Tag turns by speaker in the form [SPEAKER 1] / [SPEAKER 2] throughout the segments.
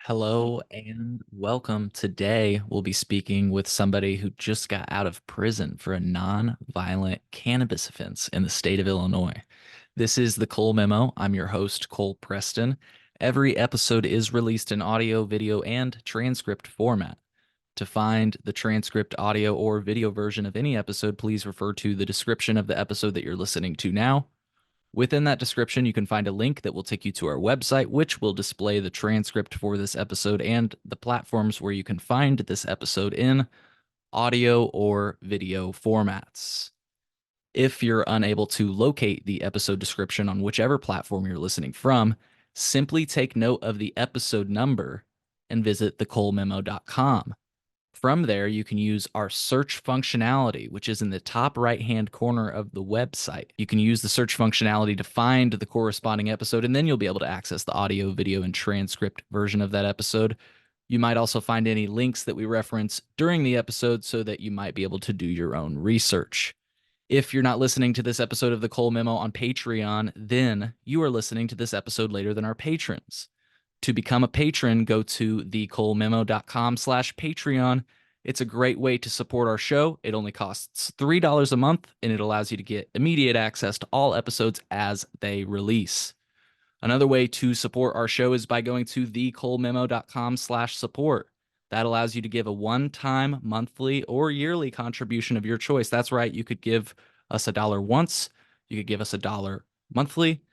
[SPEAKER 1] Hello and welcome. Today, we'll be speaking with somebody who just got out of prison for a non-violent cannabis offense in the state of Illinois. This is the Cole Memo. I'm your host, Cole Preston. Every episode is released in audio, video, and transcript format. To find the transcript, audio, or video version of any episode, please refer to the description of the episode that you're listening to now. Within that description, you can find a link that will take you to our website, which will display the transcript for this episode and the platforms where you can find this episode in audio or video formats. If you're unable to locate the episode description on whichever platform you're listening from, simply take note of the episode number and visit thecolememo.com. From there, you can use our search functionality, which is in the top right-hand corner of the website. You can use the search functionality to find the corresponding episode, and then you'll be able to access the audio, video, and transcript version of that episode. You might also find any links that we reference during the episode so that you might be able to do your own research. If you're not listening to this episode of the Cole Memo on Patreon, then you are listening to this episode later than our patrons. To become a patron, go to thecolememo.com/Patreon. It's a great way to support our show. It only costs $3 a month, and it allows you to get immediate access to all episodes as they release. Another way to support our show is by going to thecolememo.com/support. That allows you to give a one-time, monthly, or yearly contribution of your choice. That's right. You could give us $1 once. You could give us $1 monthly,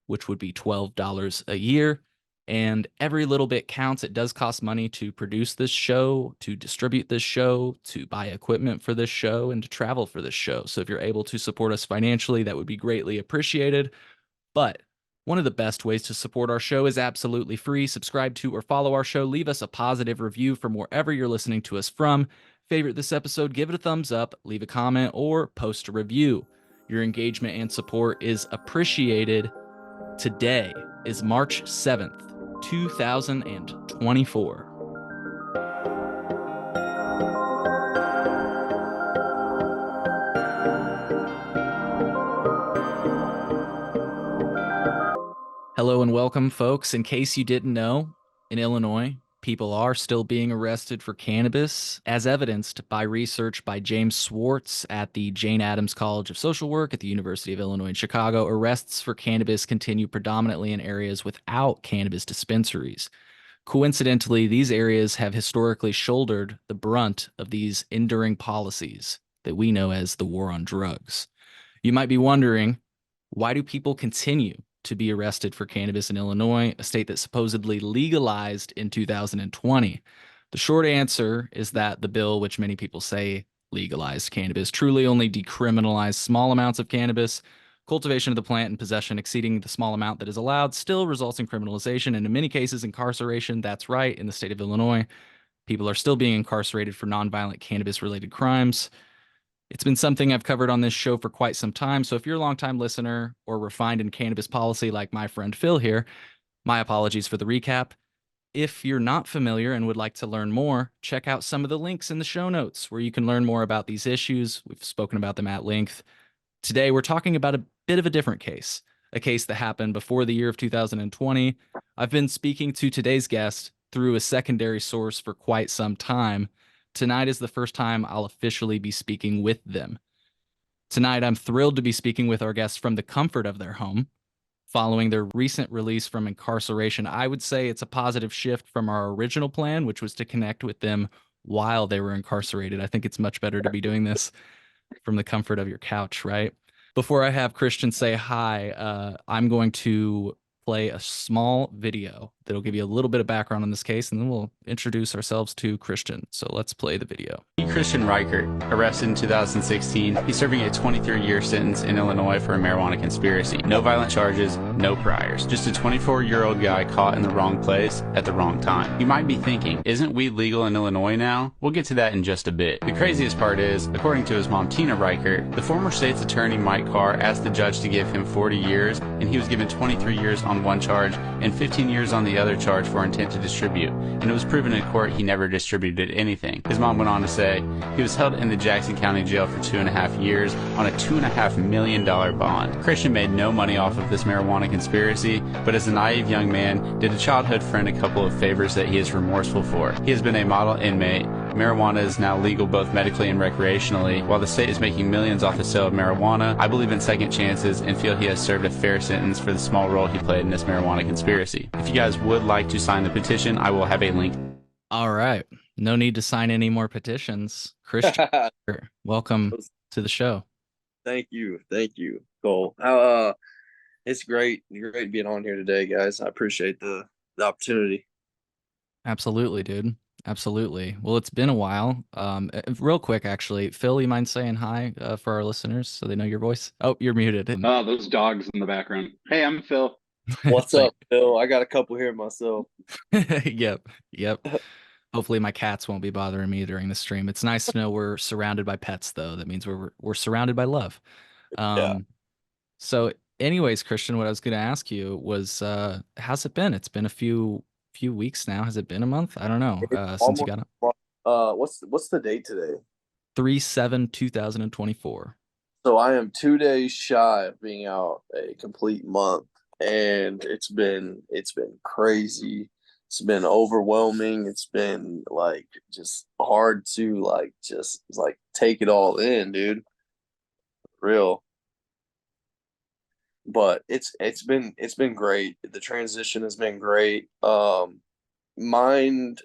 [SPEAKER 1] which would be $12 a year. And every little bit counts. It does cost money to produce this show, to distribute this show, to buy equipment for this show, and to travel for this show. So if you're able to support us financially, that would be greatly appreciated. But one of the best ways to support our show is absolutely free. Subscribe to or follow our show. Leave us a positive review from wherever you're listening to us from. Favorite this episode, give it a thumbs up, leave a comment, or post a review. Your engagement and support is appreciated. Today is March 7th. 2024. Hello and welcome, folks. In case you didn't know, in Illinois, people are still being arrested for cannabis, as evidenced by research by James Swartz at the Jane Addams College of Social Work at the University of Illinois in Chicago. Arrests for cannabis continue predominantly in areas without cannabis dispensaries. Coincidentally, these areas have historically shouldered the brunt of these enduring policies that we know as the war on drugs. You might be wondering, why do people continue to be arrested for cannabis in Illinois, a state that supposedly legalized in 2020? The short answer is that the bill, which many people say legalized cannabis, truly only decriminalized small amounts of cannabis. Cultivation of the plant and possession exceeding the small amount that is allowed still results in criminalization and in many cases incarceration. That's right, in the state of Illinois, people are still being incarcerated for nonviolent cannabis-related crimes. It's been something I've covered on this show for quite some time, so if you're a longtime listener or refined in cannabis policy like my friend Phil here, my apologies for the recap. If you're not familiar and would like to learn more, check out some of the links in the show notes where you can learn more about these issues. We've spoken about them at length. Today, we're talking about a bit of a different case, a case that happened before the year of 2020. I've been speaking to today's guest through a secondary source for quite some time. Tonight is the first time I'll officially be speaking with them. Tonight, I'm thrilled to be speaking with our guests from the comfort of their home. Following their recent release from incarceration, I would say it's a positive shift from our original plan, which was to connect with them while they were incarcerated. I think it's much better to be doing this from the comfort of your couch, right? Before I have Christian say hi, I'm going to play a small video that'll give you a little bit of background on this case, and then we'll introduce ourselves to Christian. So let's play the video.
[SPEAKER 2] Christian Reichert, arrested in 2016. He's serving a 23-year sentence in Illinois for a marijuana conspiracy. No violent charges, no priors. Just a 24-year-old guy caught in the wrong place at the wrong time. You might be thinking, isn't weed legal in Illinois now? We'll get to that in just a bit. The craziest part is, according to his mom Tina Reichert, the former state's attorney Mike Carr asked the judge to give him 40 years, and he was given 23 years on one charge and 15 years on the other charge for intent to distribute, and it was proven in court he never distributed anything. His mom went on to say he was held in the Jackson County Jail for 2.5 years on a $2.5 million bond. Christian made no money off of this marijuana conspiracy, but as a naive young man, did a childhood friend a couple of favors that he is remorseful for. He has been a model inmate. Marijuana is now legal both medically and recreationally. While the state is making millions off the sale of marijuana, I believe in second chances and feel he has served a fair sentence for the small role he played in this marijuana conspiracy. If you guys would like to sign the petition, I will have a link.
[SPEAKER 1] All right. No need to sign any more petitions. Christian, welcome to the show.
[SPEAKER 3] Thank you. Thank you, Cole. It's great being on here today, guys. I appreciate the opportunity.
[SPEAKER 1] Absolutely, dude. Absolutely. Well, it's been a while. Real quick, actually, Phil, you mind saying hi for our listeners so they know your voice? Oh, you're muted.
[SPEAKER 4] Oh, those dogs in the background. Hey, I'm Phil.
[SPEAKER 3] What's up, Phil? I got a couple here myself.
[SPEAKER 1] Yep. Yep. Hopefully my cats won't be bothering me during the stream. It's nice to know we're surrounded by pets, though. That means we're surrounded by love.
[SPEAKER 3] Yeah.
[SPEAKER 1] So anyways, Christian, what I was going to ask you was, how's it been? It's been a few weeks now. Has it been a month? I don't know. Since you
[SPEAKER 3] Almost.
[SPEAKER 1] got it.
[SPEAKER 3] What's the date today?
[SPEAKER 1] 3/7/2024.
[SPEAKER 3] So I am 2 days shy of being out a complete month, and it's been crazy. It's been overwhelming. It's been like just hard to just take it all in, dude. Real. But it's been great. The transition has been great. Mind,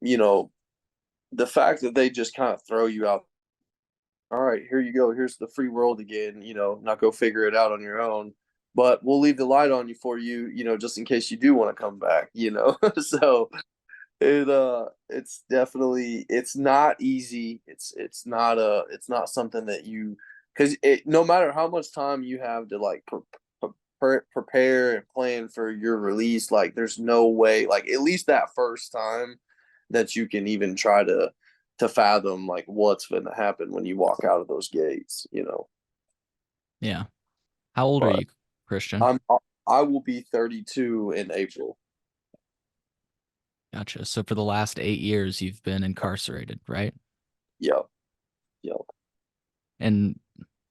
[SPEAKER 3] you know, the fact that they just kind of throw you out. All right, here you go. Here's the free world again. Now go figure it out on your own. But we'll leave the light on you for you, just in case you do want to come back. So it's not easy. It's not something that you because no matter how much time you have to prepare and plan for your release, like there's no way, like at least that first time that you can even try to fathom like what's going to happen when you walk out of those gates.
[SPEAKER 1] Yeah. How old are
[SPEAKER 3] But
[SPEAKER 1] you, Christian?
[SPEAKER 3] I will be 32 in April.
[SPEAKER 1] Gotcha. So for the last 8 years, you've been incarcerated, right?
[SPEAKER 3] Yep. Yep.
[SPEAKER 1] And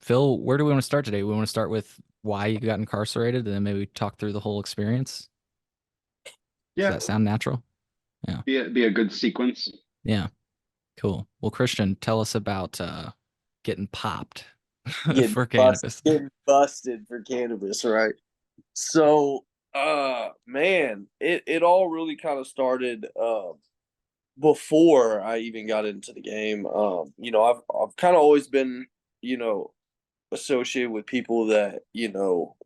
[SPEAKER 1] Phil, where do we want to start today? We want to start with why you got incarcerated, and then maybe talk through the whole experience. Does
[SPEAKER 4] Yeah,
[SPEAKER 1] that sound natural? Yeah.
[SPEAKER 4] be a good sequence.
[SPEAKER 1] Yeah. Cool. Well, Christian, tell us about getting popped
[SPEAKER 3] Getting
[SPEAKER 1] for cannabis.
[SPEAKER 3] getting busted for cannabis, right? So, man, it all really kind of started before I even got into the game. I've kind of always been, associated with people that,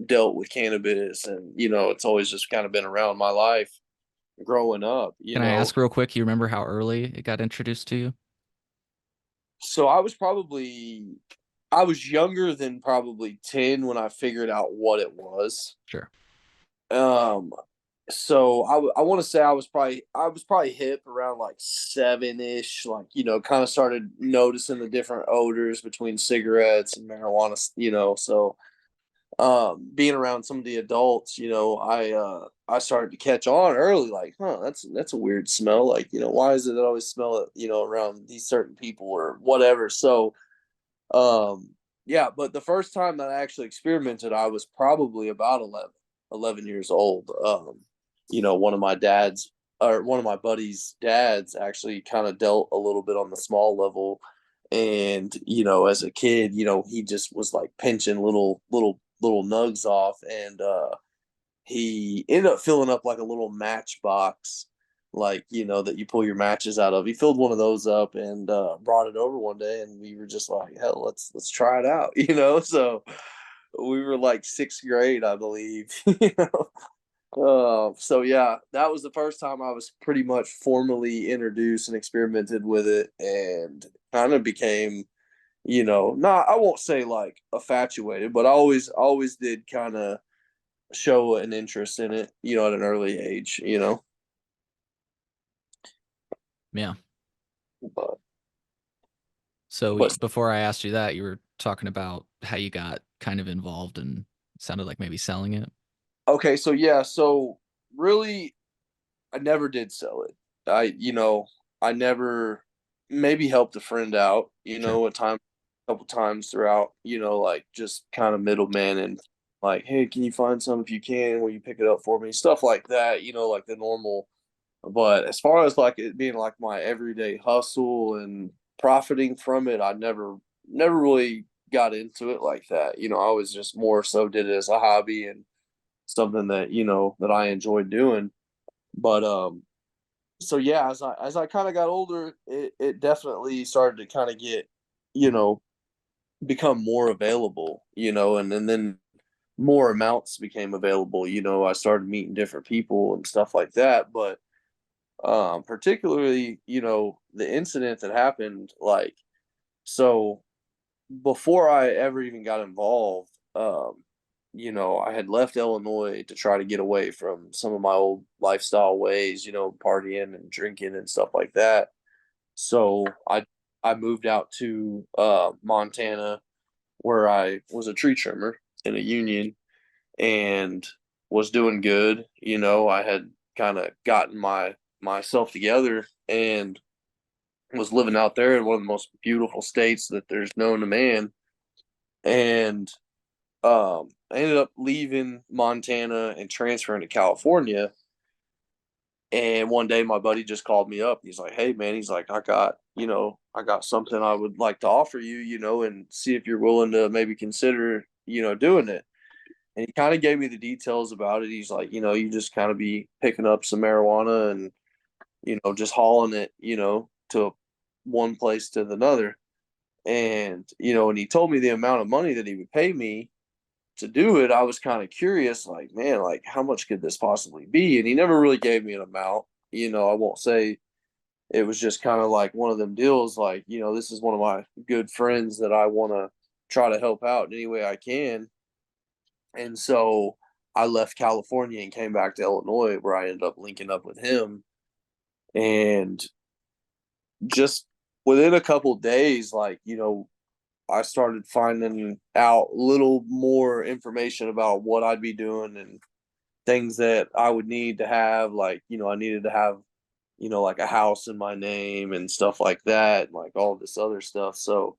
[SPEAKER 3] dealt with cannabis, and it's always just kind of been around my life growing up,
[SPEAKER 1] Can I ask real quick, you remember how early it got introduced to you?
[SPEAKER 3] So I was younger than probably 10 when I figured out what it was.
[SPEAKER 1] Sure.
[SPEAKER 3] Um, so I want to say I was probably hip around like 7-ish, like, kind of started noticing the different odors between cigarettes and marijuana. So being around some of the adults, I started to catch on early, like, that's a weird smell. Like, why is it always smell it, around these certain people or whatever. So yeah, but the first time that I actually experimented, I was probably about 11 years old. One of my buddies' dads actually kind of dealt a little bit on the small level. And, as a kid, he just was like pinching little nugs off. And he ended up filling up like a little matchbox, like, that you pull your matches out of. He filled one of those up and brought it over one day, and we were just like, hell, let's try it out. So we were like sixth grade, I believe. So yeah, that was the first time I was pretty much formally introduced and experimented with it, and kind of became, not, I won't say like infatuated, but I always did kind of show an interest in it, at an early age.
[SPEAKER 1] Yeah.
[SPEAKER 3] But
[SPEAKER 1] So
[SPEAKER 3] but
[SPEAKER 1] before I asked you that, you were talking about how you got kind of involved and sounded like maybe selling it.
[SPEAKER 3] okay, so yeah, so really, I never did sell it. I never, maybe helped a friend out,
[SPEAKER 1] Sure.
[SPEAKER 3] a couple times throughout, like just kind of middleman and like, hey, can you find some? If you can, will you pick it up for me? Stuff like that, like the normal. But as far as like it being like my everyday hustle and profiting from it, I never really got into it like that. I was just more so did it as a hobby and something that, that I enjoyed doing. But so yeah, as I kind of got older, it definitely started to kind of get, you know, become more available, and then more amounts became available. I started meeting different people and stuff like that. But particularly, the incident that happened, like, so before I ever even got involved, I had left Illinois to try to get away from some of my old lifestyle ways, partying and drinking and stuff like that. So I moved out to Montana, where I was a tree trimmer in a union and was doing good. I had kind of gotten myself together and was living out there in one of the most beautiful states that there's known to man. And I ended up leaving Montana and transferring to California. And one day my buddy just called me up. He's like, "Hey man," he's like, I got something I would like to offer you, and see if you're willing to maybe consider, doing it." And he kind of gave me the details about it. He's like, you just kind of be picking up some marijuana and, just hauling it, to one place to another. And, and he told me the amount of money that he would pay me to do it. I was kind of curious, like, man, like, how much could this possibly be? And he never really gave me an amount. I won't say it was just kind of like one of them deals, like, this is one of my good friends that I want to try to help out in any way I can. And so I left California and came back to Illinois, where I ended up linking up with him. And just within a couple days, like, I started finding out a little more information about what I'd be doing and things that I would need to have. Like, I needed to have, like a house in my name and stuff like that, and like all this other stuff. So,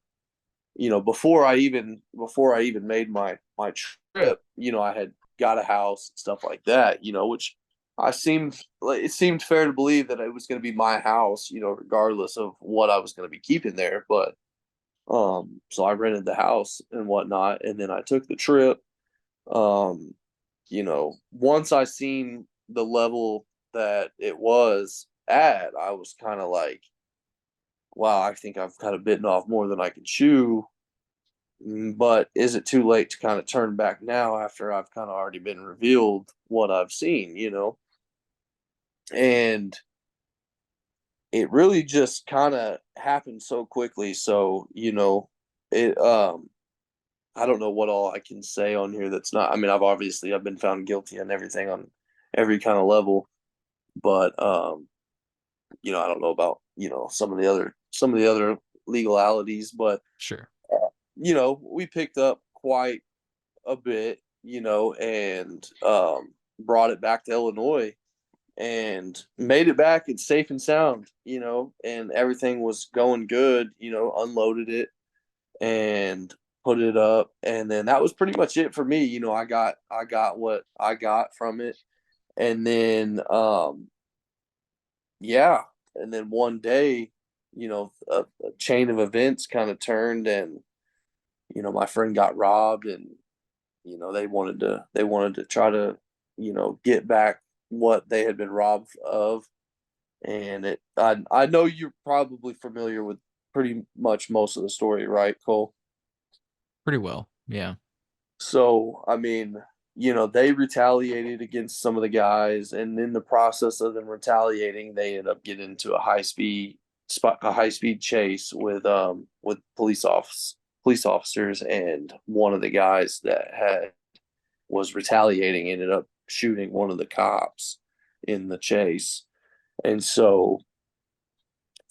[SPEAKER 3] before I even made my trip, I had got a house and stuff like that, which it seemed fair to believe that it was going to be my house, regardless of what I was going to be keeping there. But so I rented the house and whatnot, and then I took the trip. Um, once I seen the level that it was at, I was kind of like, wow, I think I've kind of bitten off more than I can chew. But is it too late to kind of turn back now after I've kind of already been revealed what I've seen, And it really just kind of happened so quickly. So, it I don't know what all I can say on here that's not, I mean, I've been found guilty on everything on every kind of level, but I don't know about, some of the other legalities, but
[SPEAKER 1] Sure.
[SPEAKER 3] we picked up quite a bit, and brought it back to Illinois and made it back. It's safe and sound, and everything was going good, unloaded it and put it up. And then that was pretty much it for me. I got what I got from it. And then, yeah. And then one day, a chain of events kind of turned and, my friend got robbed and they wanted to try to get back what they had been robbed of. And I know you're probably familiar with pretty much most of the story, right, Cole?
[SPEAKER 1] Pretty well. Yeah.
[SPEAKER 3] So I mean, they retaliated against some of the guys, and in the process of them retaliating, they ended up getting into a high speed chase with police officers, and one of the guys that had was retaliating ended up shooting one of the cops in the chase. And so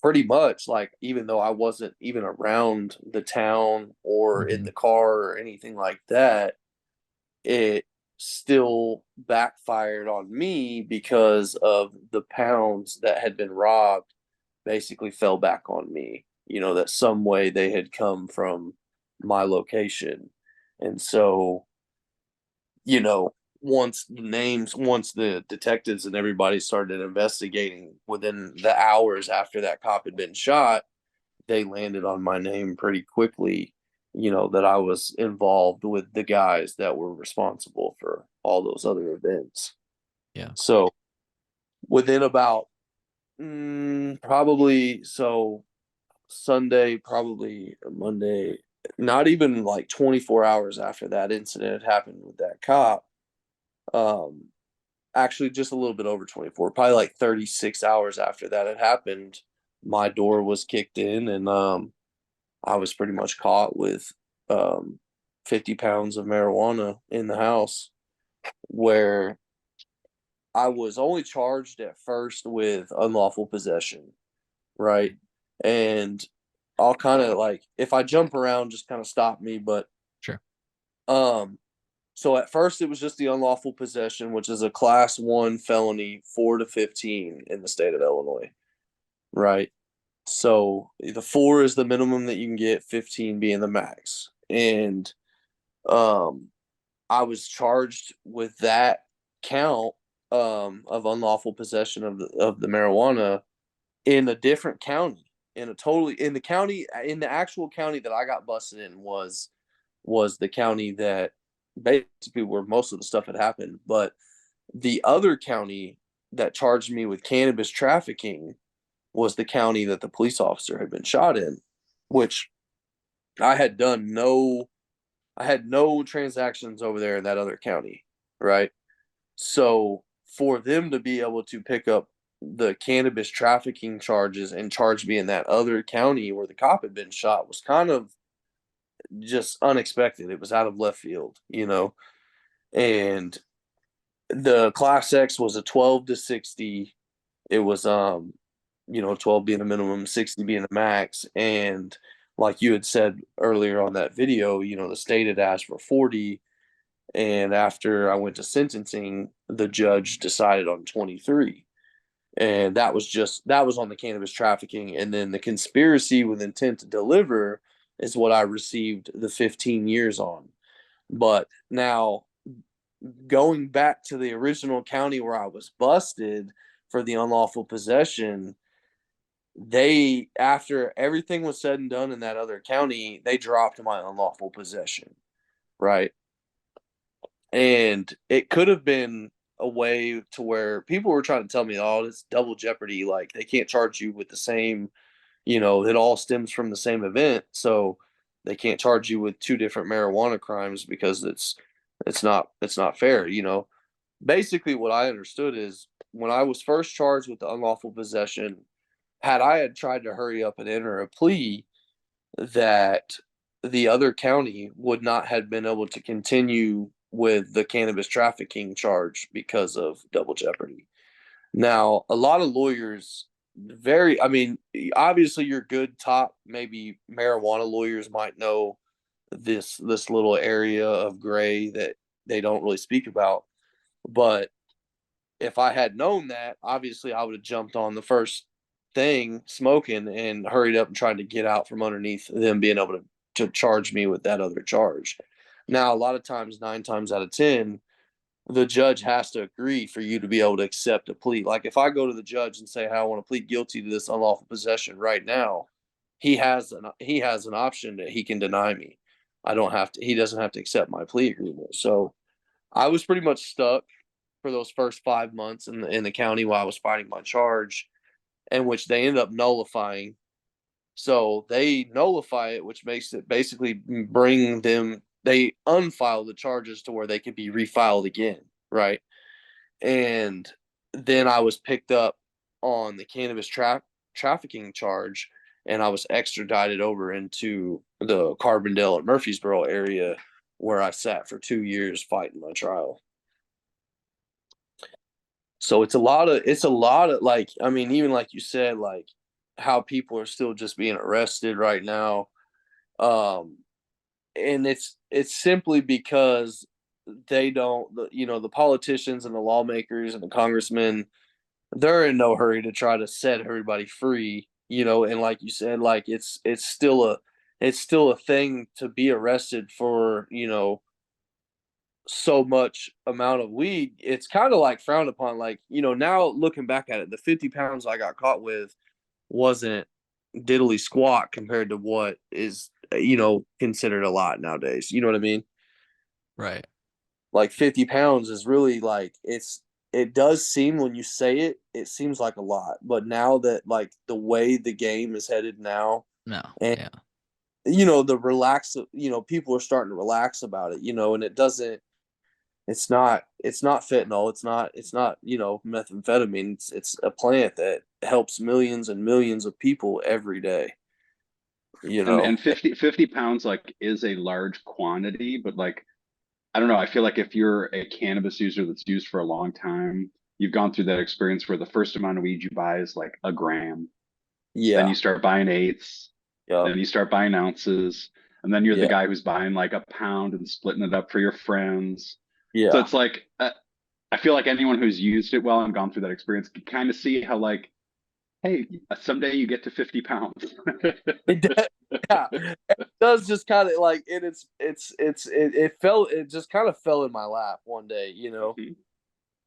[SPEAKER 3] pretty much, like, even though I wasn't even around the town or in
[SPEAKER 1] Mhm.
[SPEAKER 3] the car or anything like that, it still backfired on me because of the pounds that had been robbed basically fell back on me, that some way they had come from my location. And so you know, once the detectives and everybody started investigating within the hours after that cop had been shot, they landed on my name pretty quickly, that I was involved with the guys that were responsible for all those other events.
[SPEAKER 1] Yeah.
[SPEAKER 3] So within about probably Sunday, probably Monday, not even like 24 hours after that incident had happened with that cop, um, actually just a little bit over 24, probably like 36 hours after that had happened, my door was kicked in and I was pretty much caught with um, 50 pounds of marijuana in the house, where I was only charged at first with unlawful possession, right? And I'll kind of like, if I jump around, just kind of stop me. But
[SPEAKER 1] Sure.
[SPEAKER 3] um, so at first it was just the unlawful possession, which is a class one felony, 4 to 15 in the state of Illinois, right? So the 4 is the minimum that you can get, 15 being the max. And um, I was charged with that count of unlawful possession of the marijuana in a different county, in the actual county that I got busted in was the county that basically where most of the stuff had happened. But the other county that charged me with cannabis trafficking was the county that the police officer had been shot in, which I had done no I had no transactions over there in that other county, right? So for them to be able to pick up the cannabis trafficking charges and charge me in that other county where the cop had been shot was kind of just unexpected. It was out of left field. And the class X was a 12 to 60. It was 12 being the minimum, 60 being the max. And like you had said earlier on that video, the state had asked for 40. And after I went to sentencing, the judge decided on 23. And that was on the cannabis trafficking. And then the conspiracy with intent to deliver is what I received the 15 years on. But now going back to the original county where I was busted for the unlawful possession, they, after everything was said and done in that other county, they dropped my unlawful possession, right? And it could have been a way to where people were trying to tell me, oh, it's double jeopardy. Like they can't charge you with the same, it all stems from the same event. So they can't charge you with two different marijuana crimes because it's not fair. Basically what I understood is when I was first charged with the unlawful possession, had tried to hurry up and enter a plea, that the other county would not have been able to continue with the cannabis trafficking charge because of double jeopardy. Now, a lot of lawyers, I mean, obviously your good top maybe marijuana lawyers might know this little area of gray that they don't really speak about. But if I had known that, obviously I would have jumped on the first thing smoking and hurried up and tried to get out from underneath them being able to charge me with that other charge. Now, a lot of times, 9 times out of 10, the judge has to agree for you to be able to accept a plea. Like if I go to the judge and say, hey, I want to plead guilty to this unlawful possession right now, he has an option that he can deny me. He doesn't have to accept my plea agreement. So I was pretty much stuck for those first 5 months in the county while I was fighting my charge, in which they ended up nullifying. So they nullify it, which makes it basically bring them, they unfile the charges to where they could be refiled again, right? And then I was picked up on the cannabis trafficking charge, and I was extradited over into the Carbondale and Murfreesboro area, where I sat for 2 years fighting my trial. So it's a lot of like, I mean, even like you said, like how people are still just being arrested right now. Um, and it's simply because they don't, the politicians and the lawmakers and the congressmen, they're in no hurry to try to set everybody free. And like you said, like it's still a thing to be arrested for, so much amount of weed, it's kind of like frowned upon. Like, now looking back at it, the 50 pounds I got caught with wasn't diddly squat compared to what is, considered a lot nowadays. You know what I mean?
[SPEAKER 1] Right.
[SPEAKER 3] Like 50 pounds is really like, it does seem when you say it, it seems like a lot. But now that like the way the game is headed now,
[SPEAKER 1] No.
[SPEAKER 3] and
[SPEAKER 1] Yeah.
[SPEAKER 3] the relax, people are starting to relax about it, and it's not fentanyl, it's not methamphetamine, it's a plant that helps millions and millions of people every day, you
[SPEAKER 4] And
[SPEAKER 3] know.
[SPEAKER 4] and 50 pounds like is a large quantity, but like I don't know, I feel like if you're a cannabis user that's used for a long time, you've gone through that experience where the first amount of weed you buy is like a gram, then
[SPEAKER 3] Yeah.
[SPEAKER 4] you start buying eighths,
[SPEAKER 3] Yep.
[SPEAKER 4] then you start buying ounces, and then you're the
[SPEAKER 3] Yeah.
[SPEAKER 4] guy who's buying like a pound and splitting it up for your friends. So
[SPEAKER 3] Yeah.
[SPEAKER 4] it's like I feel like anyone who's used it well and gone through that experience can kind of see how like, hey, someday you get to 50 pounds.
[SPEAKER 3] It does, yeah. It does just kind of like it just kind of fell in my lap one day,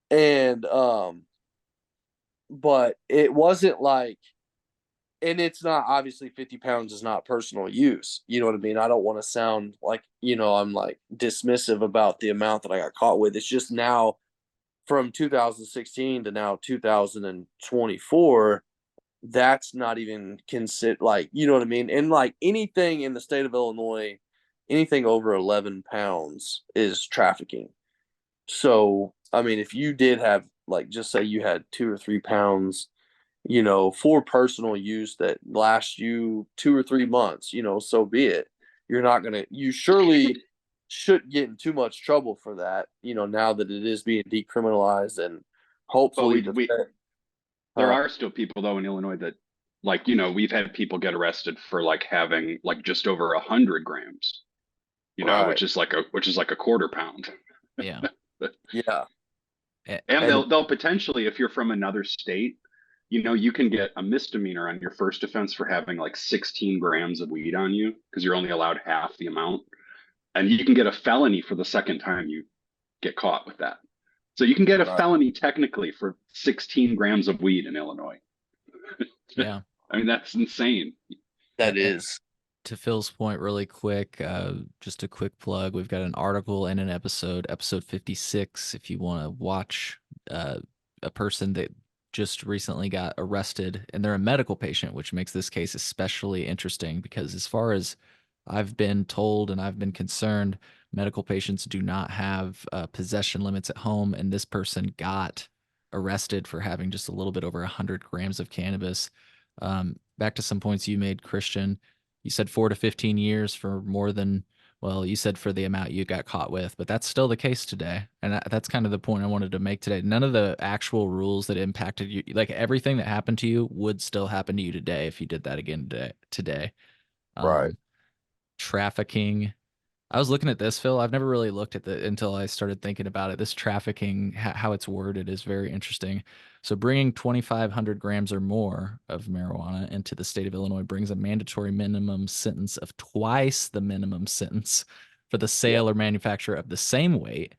[SPEAKER 3] and but it wasn't like, and it's not, obviously 50 pounds is not personal use. You know what I mean? I don't want to sound like, I'm like dismissive about the amount that I got caught with. It's just now from 2016 to now 2024, that's not even consider, like, you know what I mean? And like anything in the state of Illinois, anything over 11 pounds is trafficking. So, I mean, if you did have, like, just say you had 2 or 3 pounds, for personal use that lasts you 2 or 3 months, so be it. You surely shouldn't get in too much trouble for that, now that it is being decriminalized, and
[SPEAKER 4] But
[SPEAKER 3] hopefully
[SPEAKER 4] we there
[SPEAKER 3] huh?
[SPEAKER 4] are still people though in Illinois that like, you know, we've had people get arrested for like having like just over 100 grams, you know,
[SPEAKER 3] Right.
[SPEAKER 4] which is like a quarter pound.
[SPEAKER 1] Yeah.
[SPEAKER 3] Yeah.
[SPEAKER 4] And
[SPEAKER 3] And
[SPEAKER 4] they'll potentially, if you're from another state, you know, you can get a misdemeanor on your first offense for having like 16 grams of weed on you because you're only allowed half the amount. And you can get a felony for the second time you get caught with that. So you can get a
[SPEAKER 3] right.
[SPEAKER 4] felony technically for 16 grams of weed in Illinois.
[SPEAKER 1] Yeah.
[SPEAKER 4] I mean, that's insane.
[SPEAKER 3] That is.
[SPEAKER 1] To Phil's point, really quick, just a quick plug. We've got an article and an episode 56, if you want to watch uh, a person that just recently got arrested, and they're a medical patient, which makes this case especially interesting because, as far as I've been told and I've been concerned, medical patients do not have possession limits at home, and this person got arrested for having just a little bit over 100 grams of cannabis. Back to some points you made, Christian. You said 4 to 15 years for more than, well, you said for the amount you got caught with, but that's still the case today. And that's kind of the point I wanted to make today. None of the actual rules that impacted you, like everything that happened to you, would still happen to you today if you did that again today.
[SPEAKER 3] Right.
[SPEAKER 1] Um, Trafficking. I was looking at this, Phil. I've never really looked at the until I started thinking about it. This trafficking, how it's worded, is very interesting. So, bringing 2,500 grams or more of marijuana into the state of Illinois brings a mandatory minimum sentence of twice the minimum sentence for the
[SPEAKER 3] Yeah.
[SPEAKER 1] sale or manufacture of the same weight.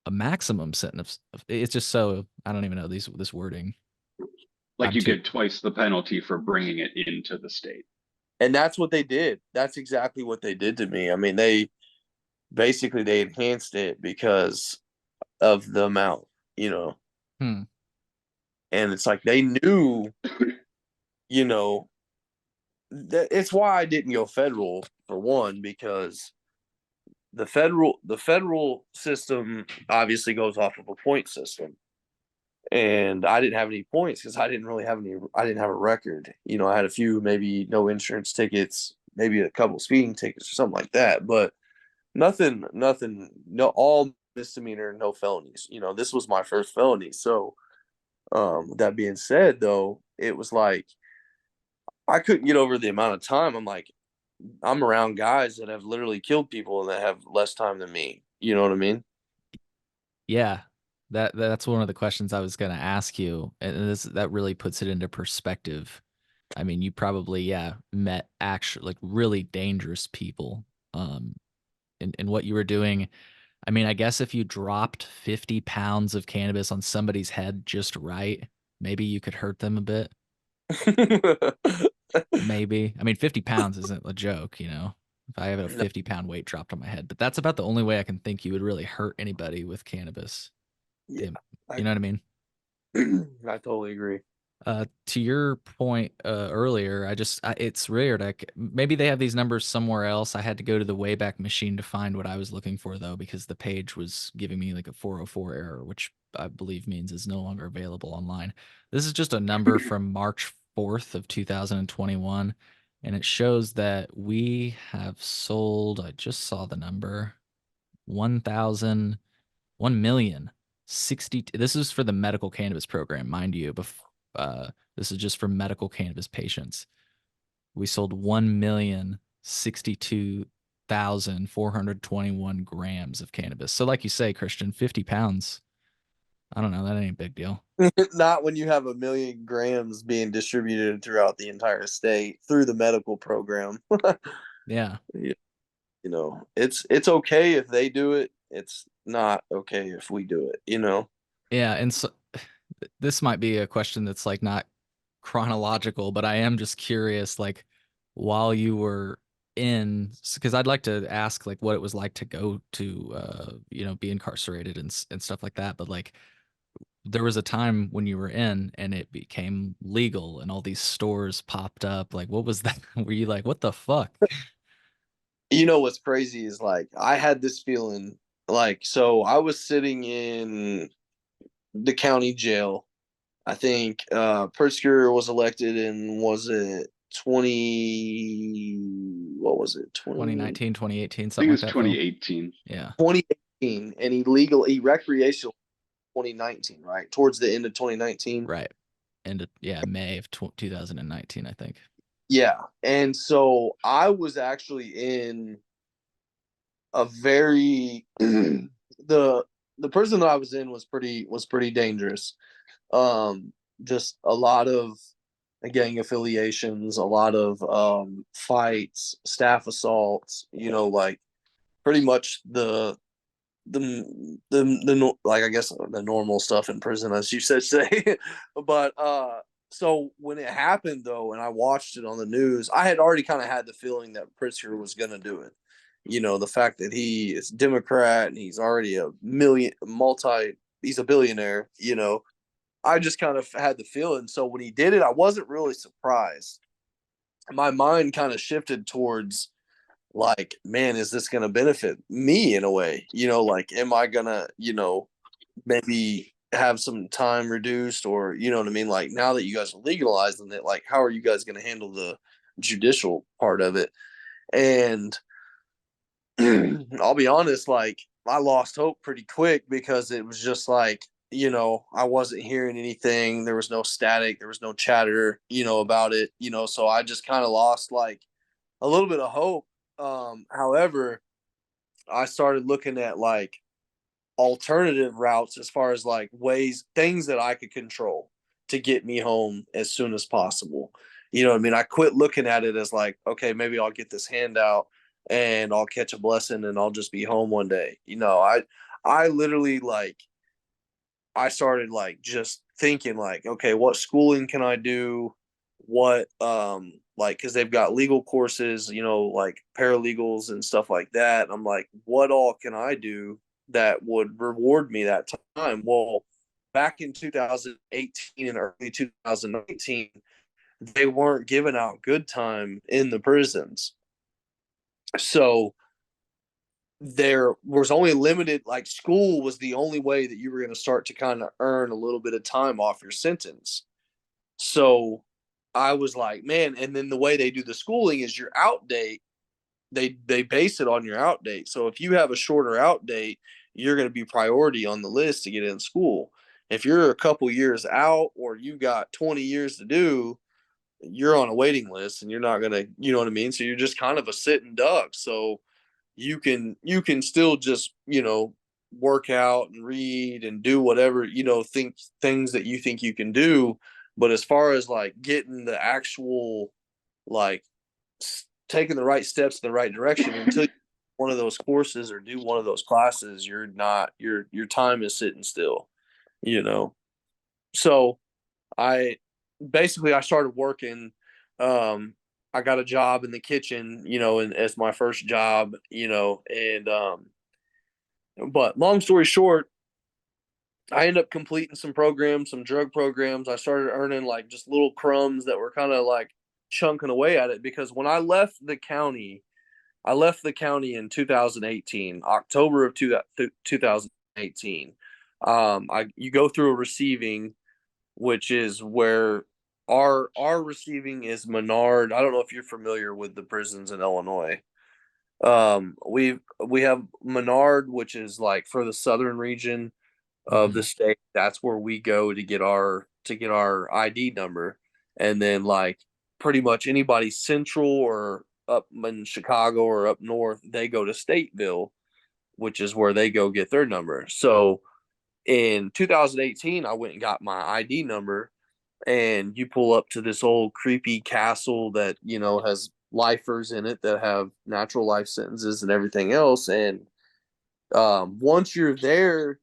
[SPEAKER 1] A maximum sentence it's just so, I don't even know this wording.
[SPEAKER 4] Like
[SPEAKER 1] I'm
[SPEAKER 4] you
[SPEAKER 1] too.
[SPEAKER 4] get twice the penalty for bringing it into the state.
[SPEAKER 3] And that's what they did. That's exactly what they did to me. I mean, they enhanced it because of the amount, you know.
[SPEAKER 1] Hmm.
[SPEAKER 3] And it's like they knew, you know, it's why I didn't go federal, for one, because the federal system obviously goes off of a point system. And I didn't have any points because I didn't have a record. I had a few, maybe no insurance tickets, maybe a couple speeding tickets or something like that, but nothing, no, all misdemeanor, no felonies. This was my first felony. So, with that being said, though, it was like I couldn't get over the amount of time. I'm around guys that have literally killed people and that have less time than me. You know what I mean?
[SPEAKER 1] Yeah, that's one of the questions I was going to ask you, and that really puts it into perspective. I mean, you probably, yeah, met actually like really dangerous people, in what you were doing. I mean, I guess if you dropped 50 pounds of cannabis on somebody's head just right, maybe you could hurt them a bit. Maybe. I mean, 50 pounds isn't a joke, you know, if I have a
[SPEAKER 3] No,
[SPEAKER 1] 50-pound weight dropped on my head, but that's about the only way I can think you would really hurt anybody with cannabis.
[SPEAKER 3] yeah,
[SPEAKER 1] The,
[SPEAKER 3] I
[SPEAKER 1] you know what I mean?
[SPEAKER 3] I totally agree.
[SPEAKER 1] To your point earlier, it's weird. Maybe they have these numbers somewhere else. I had to go to the Wayback Machine to find what I was looking for, though, because the page was giving me like a 404 error, which I believe means is no longer available online. This is just a number from March 4th of 2021, and it shows that we have sold, I just saw the number, 1,000 1,060. This is for the medical cannabis program, mind you. This is just for medical cannabis patients. We sold 1,062,421 grams of cannabis. So, like you say, Christian, 50 pounds. I don't know. That ain't a big deal.
[SPEAKER 3] Not when you have 1 million grams being distributed throughout the entire state through the medical program.
[SPEAKER 1] Yeah.
[SPEAKER 3] You it's okay if they do it. It's not okay if we do it, you know.
[SPEAKER 1] Yeah. And so this might be a question that's like not chronological, but I am just curious, like while you were in, because I'd like to ask like what it was like to go to, be incarcerated and stuff like that. But like there was a time when you were in and it became legal and all these stores popped up. Like what was that? Were you like, what the fuck?
[SPEAKER 3] You know what's crazy is like I had this feeling like so I was sitting in the county jail. I think Pritzker was elected in was it 20 what was it 20
[SPEAKER 1] 2019, 2018,
[SPEAKER 4] I think
[SPEAKER 1] something
[SPEAKER 4] it
[SPEAKER 1] like
[SPEAKER 4] was
[SPEAKER 1] that, Phil?
[SPEAKER 4] 2018.
[SPEAKER 1] Yeah.
[SPEAKER 3] 2018 and he recreational 2019, right? Towards the end of 2019.
[SPEAKER 1] Right. And yeah, May of 2019, I think.
[SPEAKER 3] Yeah. And so I was actually in a very the prison that I was in was pretty dangerous. Just a lot of gang affiliations, a lot of fights, staff assaults, like pretty much like I guess the normal stuff in prison, as you said say. But so when it happened though, and I watched it on the news, I had already kind of had the feeling that Pritzker was going to do it. The fact that he is Democrat and he's already he's a billionaire. I just kind of had the feeling. So when he did it, I wasn't really surprised. My mind kind of shifted towards like, man, is this going to benefit me in a way? Like, am I going to, maybe have some time reduced or, you know what I mean? Like, now that you guys are legalizing it, like, how are you guys going to handle the judicial part of it? And I'll be honest, like, I lost hope pretty quick because it was just like, I wasn't hearing anything. There was no static, there was no chatter, about it, so I just kind of lost like a little bit of hope. However, I started looking at like alternative routes as far as like things that I could control to get me home as soon as possible. You know what I mean? I quit looking at it as like, okay, maybe I'll get this handout and I'll catch a blessing and I'll just be home one day. I literally like I started like just thinking like, okay, what schooling can I do? What like because they've got legal courses, like paralegals and stuff like that. And I'm like, what all can I do that would reward me that time? Well, back in 2018 and early 2019, they weren't giving out good time in the prisons. So there was only limited, like school was the only way that you were going to start to kind of earn a little bit of time off your sentence. So I was like, man, and then the way they do the schooling is your out date. They base it on your out date. So if you have a shorter out date, you're going to be priority on the list to get in school. If you're a couple years out or you got 20 years to do, you're on a waiting list and you're not going to, you know what I mean? So you're just kind of a sitting duck. So you can still just, work out and read and do whatever, think things that you think you can do. But as far as like getting the actual like taking the right steps in the right direction until one of those courses or do one of those classes, you're not your time is sitting still, you know. So I I started working. I got a job in the kitchen, and as my first job, and but long story short, I ended up completing some programs, some drug programs. I started earning like just little crumbs that were kind of like chunking away at it because when I left the county in 2018, October of 2018. You go through a receiving, which is where our receiving is Menard. I don't know if you're familiar with the prisons in Illinois. We have Menard, which is like for the southern region of
[SPEAKER 1] Mhm.
[SPEAKER 3] the state. That's where we go to get our ID number, and then like pretty much anybody central or up in Chicago or up north, they go to Stateville, which is where they go get their number. So in 2018, I went and got my ID number, and you pull up to this old creepy castle that has lifers in it that have natural life sentences and everything else. And once you're there,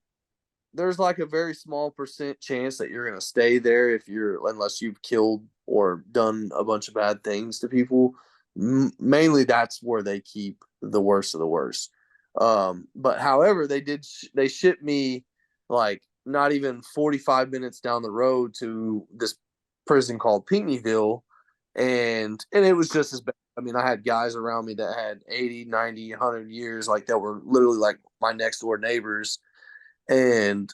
[SPEAKER 3] there's like a very small percent chance that you're going to stay there unless you've killed or done a bunch of bad things to people. Mainly that's where they keep the worst of the worst. But however, they shipped me like not even 45 minutes down the road to this prison called Pinckneyville, and it was just as bad. I mean, I had guys around me that had 80, 90, 100 years, like that were literally like my next door neighbors. And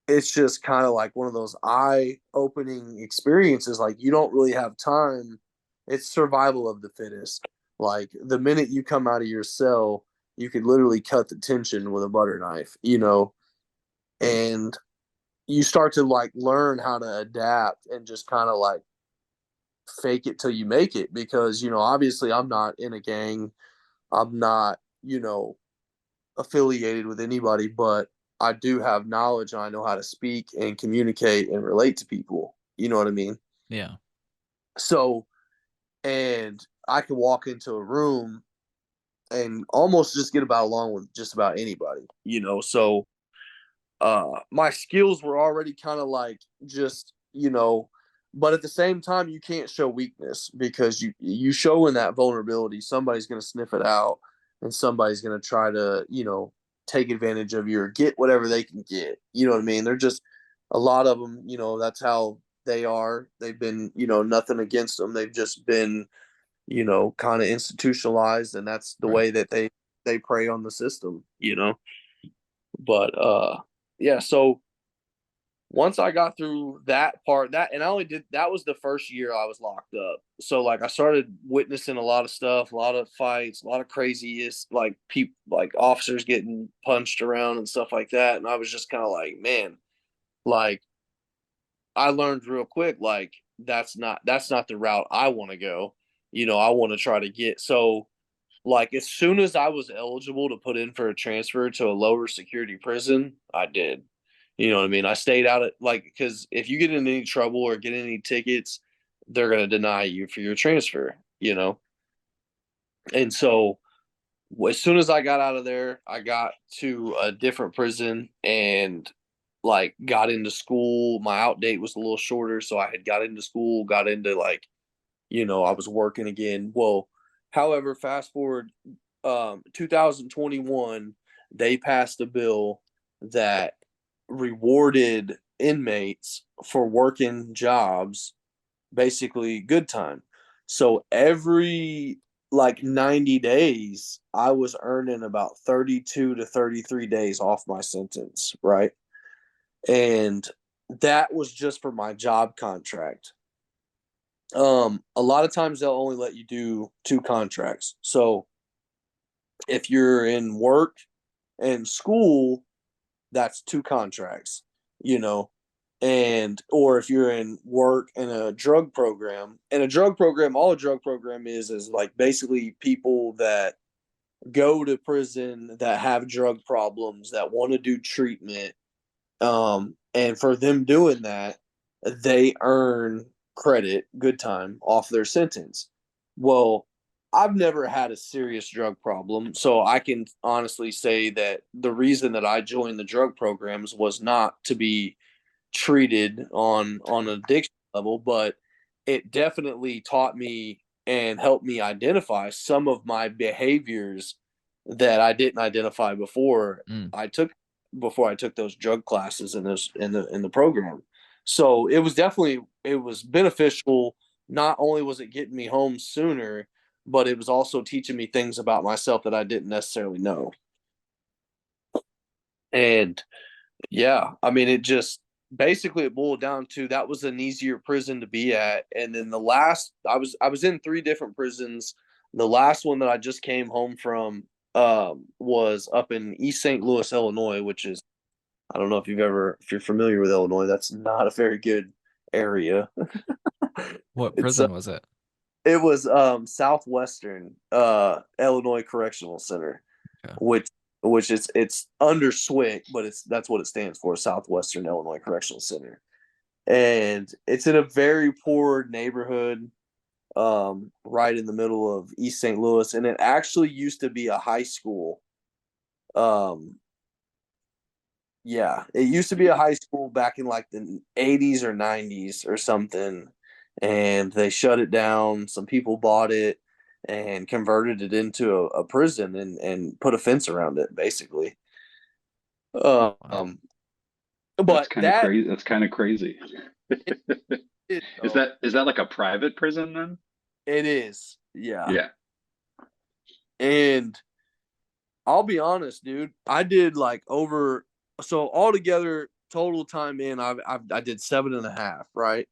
[SPEAKER 3] it's just kind of like one of those eye opening experiences. Like, you don't really have time. It's survival of the fittest. Like, the minute you come out of your cell, you could literally cut the tension with a butter knife. And you start to like learn how to adapt and just kind of like fake it till you make it, because obviously I'm not in a gang. I'm not affiliated with anybody, but I do have knowledge and I know how to speak and communicate and relate to people. You know what I mean?
[SPEAKER 1] Yeah.
[SPEAKER 3] So, and I could walk into a room and almost just get about along with just about anybody. So my skills were already kind of like just, but at the same time you can't show weakness, because you show in that vulnerability, somebody's going to sniff it out, and somebody's going to try to take advantage of you or get whatever they can get. You know what I mean? They're just, a lot of them, that's how they are. They've been nothing against them, they've just been kind of institutionalized, and that's the
[SPEAKER 1] Right.
[SPEAKER 3] way that they prey on the system. But yeah, so once I got through that part, and I only did that was the first year I was locked up. So like I started witnessing a lot of stuff, a lot of fights, a lot of craziest, like people, like officers getting punched around and stuff like that. And I was just kind of like, man, like I learned real quick, like that's not the route I want to go. I want to try to get so like as soon as I was eligible to put in for a transfer to a lower security prison, I did. You know what I mean? I stayed out at like, because if you get in any trouble or get any tickets, they're going to deny you for your transfer. And so as soon as I got out of there, I got to a different prison and like got into school. My out date was a little shorter. So I had got into school, got into like, I was working again. Well, however, fast forward 2021, they passed a bill that rewarded inmates for working jobs, basically good time. So every like 90 days, I was earning about 32 to 33 days off my sentence, right? And that was just for my job contract. A lot of times they'll only let you do two contracts. So if you're in work and school, that's two contracts, you know, and or if you're in work and a drug program, and a drug program, all a drug program is like basically people that go to prison that have drug problems that want to do treatment. And for them doing that, they earn credit, good time off their sentence. Well, I've never had a serious drug problem, so I can honestly say that the reason that I joined the drug programs was not to be treated on an addiction level, but it definitely taught me and helped me identify some of my behaviors that I didn't identify
[SPEAKER 1] Mm.
[SPEAKER 3] before I took those drug classes in this in the program. So it was definitely it was beneficial. Not only was it getting me home sooner, but it was also teaching me things about myself that I didn't necessarily know. And yeah, I mean, it just basically it boiled down to that was an easier prison to be at. And then the last, I was in three different prisons. The last one that I just came home from was up in East St. Louis, Illinois, which is I don't know if you're familiar with Illinois. That's not a very good area.
[SPEAKER 1] What
[SPEAKER 3] It's
[SPEAKER 1] prison was it?
[SPEAKER 3] it was Southwestern Illinois Correctional Center,
[SPEAKER 1] Okay.
[SPEAKER 3] which it's under SWIC, but it's that's what it stands for, Southwestern Illinois Correctional Center. And it's in a very poor neighborhood, right in the middle of East St. Louis, and it actually used to be a high school. Um, yeah, it used to be a high school back in like the 80s or 90s or something, and they shut it down. Some people bought it and converted it into a prison and put a fence around it, basically.
[SPEAKER 1] Wow.
[SPEAKER 3] Um,
[SPEAKER 4] That's
[SPEAKER 3] but
[SPEAKER 4] kind of
[SPEAKER 3] that
[SPEAKER 4] crazy. That's kind of crazy.
[SPEAKER 3] it, it
[SPEAKER 4] Is
[SPEAKER 3] though
[SPEAKER 4] that like a private prison then?
[SPEAKER 3] it is, yeah.
[SPEAKER 4] Yeah.
[SPEAKER 3] And I'll be honest, dude. I did like over so altogether total time in. I did 7.5, right?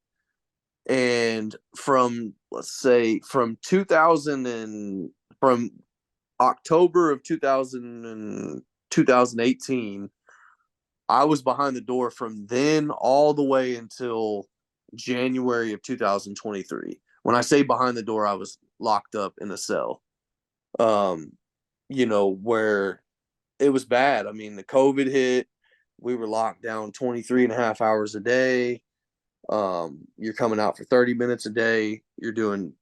[SPEAKER 3] And from let's say from 2000 and from October of 2000 and 2018, I was behind the door from then all the way until January of 2023. When I say behind the door, I was locked up in a cell. Um, where it was bad. I mean, the COVID hit, we were locked down 23 and a half hours a day. You're coming out for 30 minutes a day. You're doing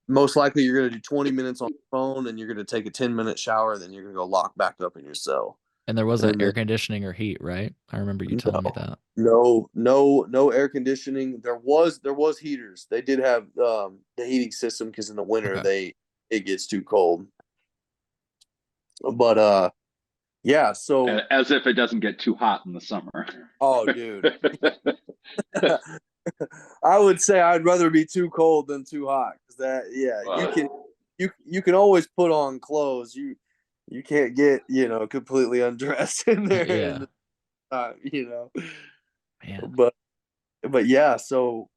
[SPEAKER 3] most likely you're going to do 20 minutes on the phone and you're going to take a 10-minute shower. Then you're going to go lock back up in your cell.
[SPEAKER 1] And there wasn't
[SPEAKER 3] And
[SPEAKER 1] air
[SPEAKER 3] then
[SPEAKER 1] conditioning or heat, right? I remember you telling me that.
[SPEAKER 3] no air conditioning. There was heaters. They did have the heating system because in the winter
[SPEAKER 1] Okay.
[SPEAKER 3] it gets too cold. But yeah, so
[SPEAKER 4] As if it doesn't get too hot in the summer.
[SPEAKER 3] oh dude. I would say I'd rather be too cold than too hot because that yeah, you can always put on clothes. You can't get, completely undressed in there in
[SPEAKER 1] Yeah.
[SPEAKER 3] the time,
[SPEAKER 1] Man.
[SPEAKER 3] But yeah, so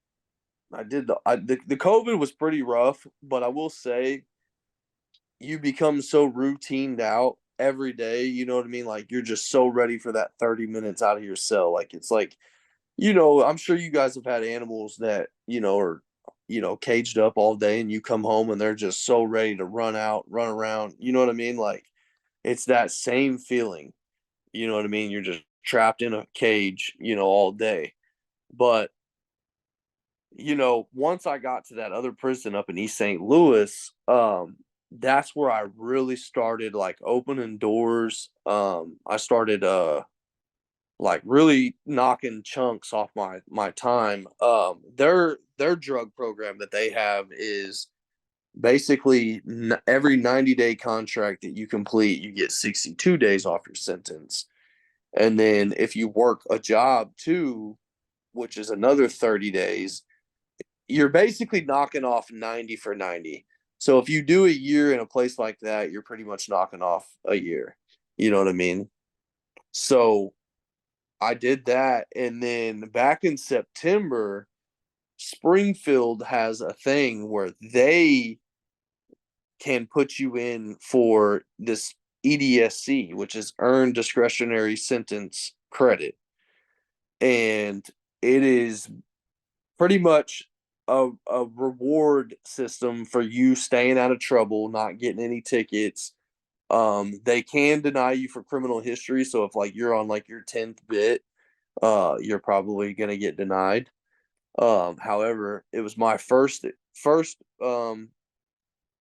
[SPEAKER 3] the COVID was pretty rough, but I will say you become so routined out every day, you know what I mean? Like you're just so ready for that 30 minutes out of your cell. Like it's like, I'm sure you guys have had animals that, are, caged up all day and you come home and they're just so ready to run out, run around. You know what I mean? Like it's that same feeling. You know what I mean? You're just trapped in a cage, all day. But once I got to that other prison up in East St. Louis, that's where I really started like opening doors. I started like really knocking chunks off my time. Their drug program that they have is basically every 90-day contract that you complete, you get 62 days off your sentence. And then if you work a job too, which is another 30 days, you're basically knocking off 90 for 90. So if you do a year in a place like that, you're pretty much knocking off a year. You know what I mean? So I did that. And then back in September, Springfield has a thing where they can put you in for this EDSC, which is Earned Discretionary Sentence Credit. And it is pretty much a reward system for you staying out of trouble, not getting any tickets. They can deny you for criminal history. So if like you're on like your 10th bit, you're probably gonna get denied. However, it was my first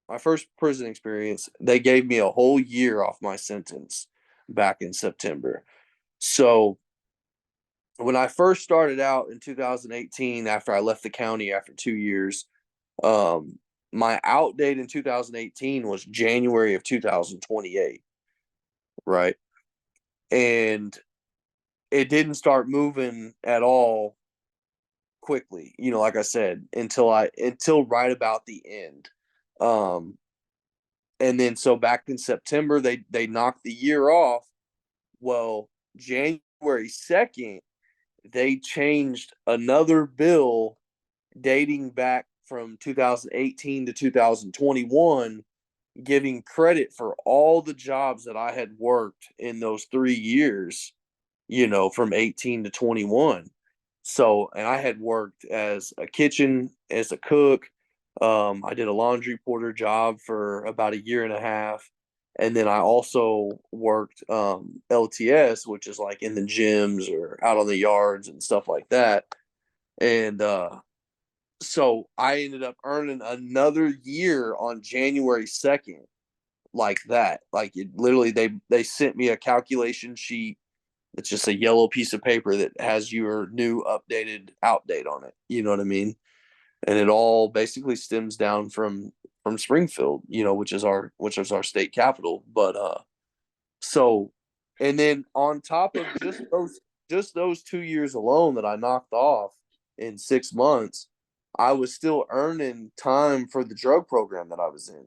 [SPEAKER 3] my first prison experience, they gave me a whole year off my sentence back in September. So when I first started out in 2018, after I left the county after 2 years, um, my out date in 2018 was January of 2028, right? And it didn't start moving at all quickly, like I said, until right about the end. Um, and then so back in September, they knocked the year off. Well, January 2nd, they changed another bill dating back from 2018 to 2021, giving credit for all the jobs that I had worked in those 3 years, from 18 to 21. So, and I had worked as a cook. I did a laundry porter job for about a year and a half. And then I also worked LTS, which is like in the gyms or out on the yards and stuff like that. And so I ended up earning another year on January 2nd, like that. Like it literally, they sent me a calculation sheet. It's just a yellow piece of paper that has your new updated out date on it. You know what I mean? And it all basically stems down from Springfield, which is our state capital. But so, and then on top of just those 2 years alone that I knocked off in 6 months, I was still earning time for the drug program that I was in.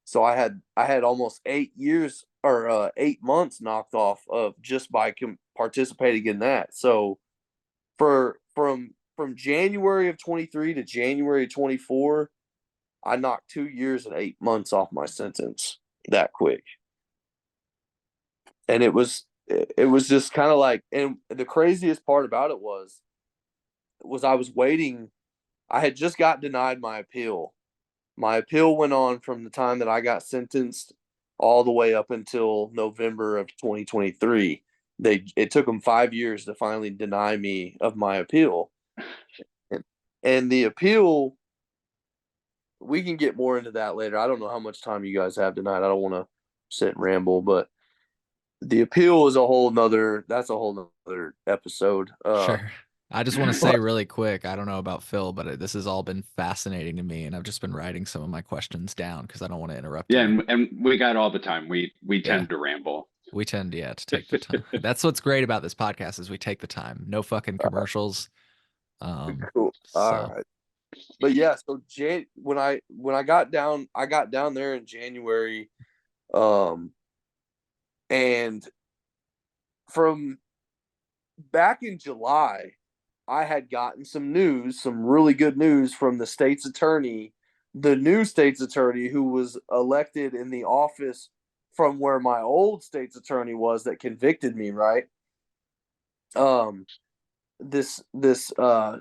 [SPEAKER 3] So I had almost 8 years or 8 months knocked off of just by participating in that. So from January of 23 to January 24, I knocked 2 years and 8 months off my sentence that quick. And it was just kind of like, and the craziest part about it was I was waiting. I had just got denied my appeal. My appeal went on from the time that I got sentenced all the way up until November of 2023. It took them 5 years to finally deny me of my appeal. And the appeal, we can get more into that later. I don't know how much time you guys have tonight. I don't want to sit and ramble, but the appeal is that's a whole nother episode.
[SPEAKER 1] Sure. I just want to say
[SPEAKER 3] But
[SPEAKER 1] really quick, I don't know about Phil, but this has all been fascinating to me, and I've just been writing some of my questions down because I don't want to interrupt
[SPEAKER 4] Yeah,
[SPEAKER 1] you.
[SPEAKER 4] and we got all the time. We
[SPEAKER 1] Yeah,
[SPEAKER 4] tend to ramble.
[SPEAKER 1] we tend, yeah, to take the time. That's what's great about this podcast is we take the time. No fucking commercials.
[SPEAKER 3] cool. All
[SPEAKER 1] So
[SPEAKER 3] right. But yeah, so when I got down there in January, um, and from back in July, I had gotten some really good news from the new state's attorney who was elected in the office from where my old state's attorney was that convicted me, right? Um, this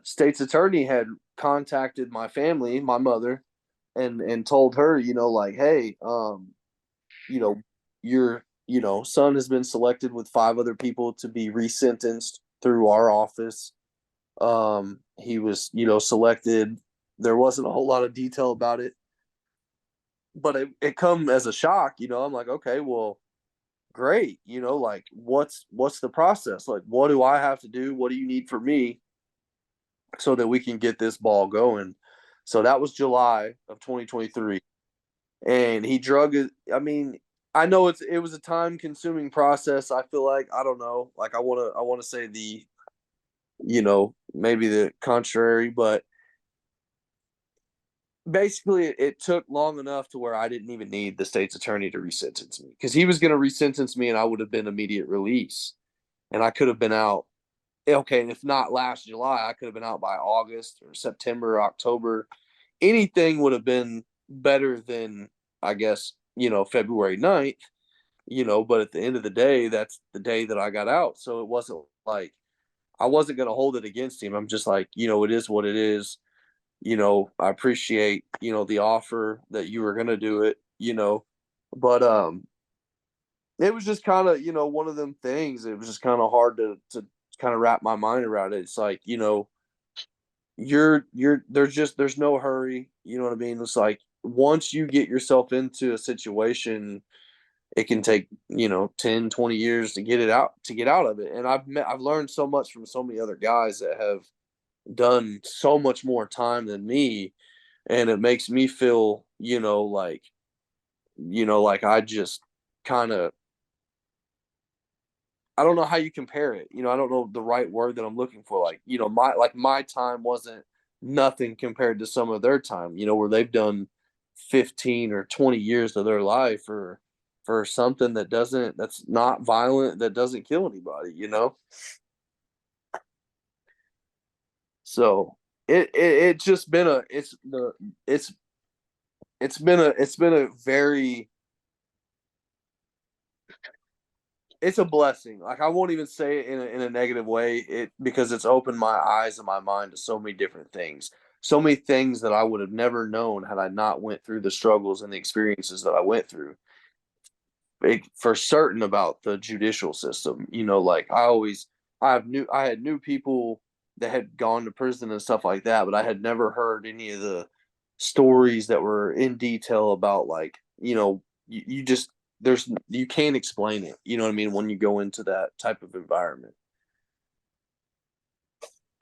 [SPEAKER 3] state's attorney had contacted my family, my mother, and told her, like, hey, you know, your son has been selected with five other people to be resentenced through our office. He was, selected. There wasn't a whole lot of detail about it, but it come as a shock. I'm like, okay, well, great. Like, what's the process? Like, what do I have to do? What do you need from me so that we can get this ball going? So that was July of 2023, and he drug it. I mean, I know it was a time consuming process. I feel like, I don't know, like I want to say maybe the contrary, but basically it took long enough to where I didn't even need the state's attorney to resentence me, because he was going to resentence me and I would have been immediate release, and I could have been out. Okay, and if not last July, I could have been out by August or September or October. Anything would have been better than, I guess, February 9th, but at the end of the day, that's the day that I got out. So it wasn't like I wasn't going to hold it against him. I'm just like, it is what it is. I appreciate, the offer that you were going to do it, but it was just kind of, one of them things. It was just kind of hard to kind of wrap my mind around it. It's like, there's no hurry. You know what I mean? It's like, once you get yourself into a situation, it can take, 10, 20 years to get out of it. And I've learned so much from so many other guys that have done so much more time than me, and it makes me feel, like I just kind of, I don't know how you compare it. I don't know the right word that I'm looking for. Like, my time wasn't nothing compared to some of their time, where they've done 15 or 20 years of their life for something that's not violent, that doesn't kill anybody. So it just been a it's been a very, it's a blessing. Like, I won't even say it in a negative way, because it's opened my eyes and my mind to so many different things. So many things that I would have never known had I not went through the struggles and the experiences that I went through. For certain about the judicial system. Like, I had new people that had gone to prison and stuff like that, but I had never heard any of the stories that were in detail about, like, you just, you can't explain it. You know what I mean? When you go into that type of environment.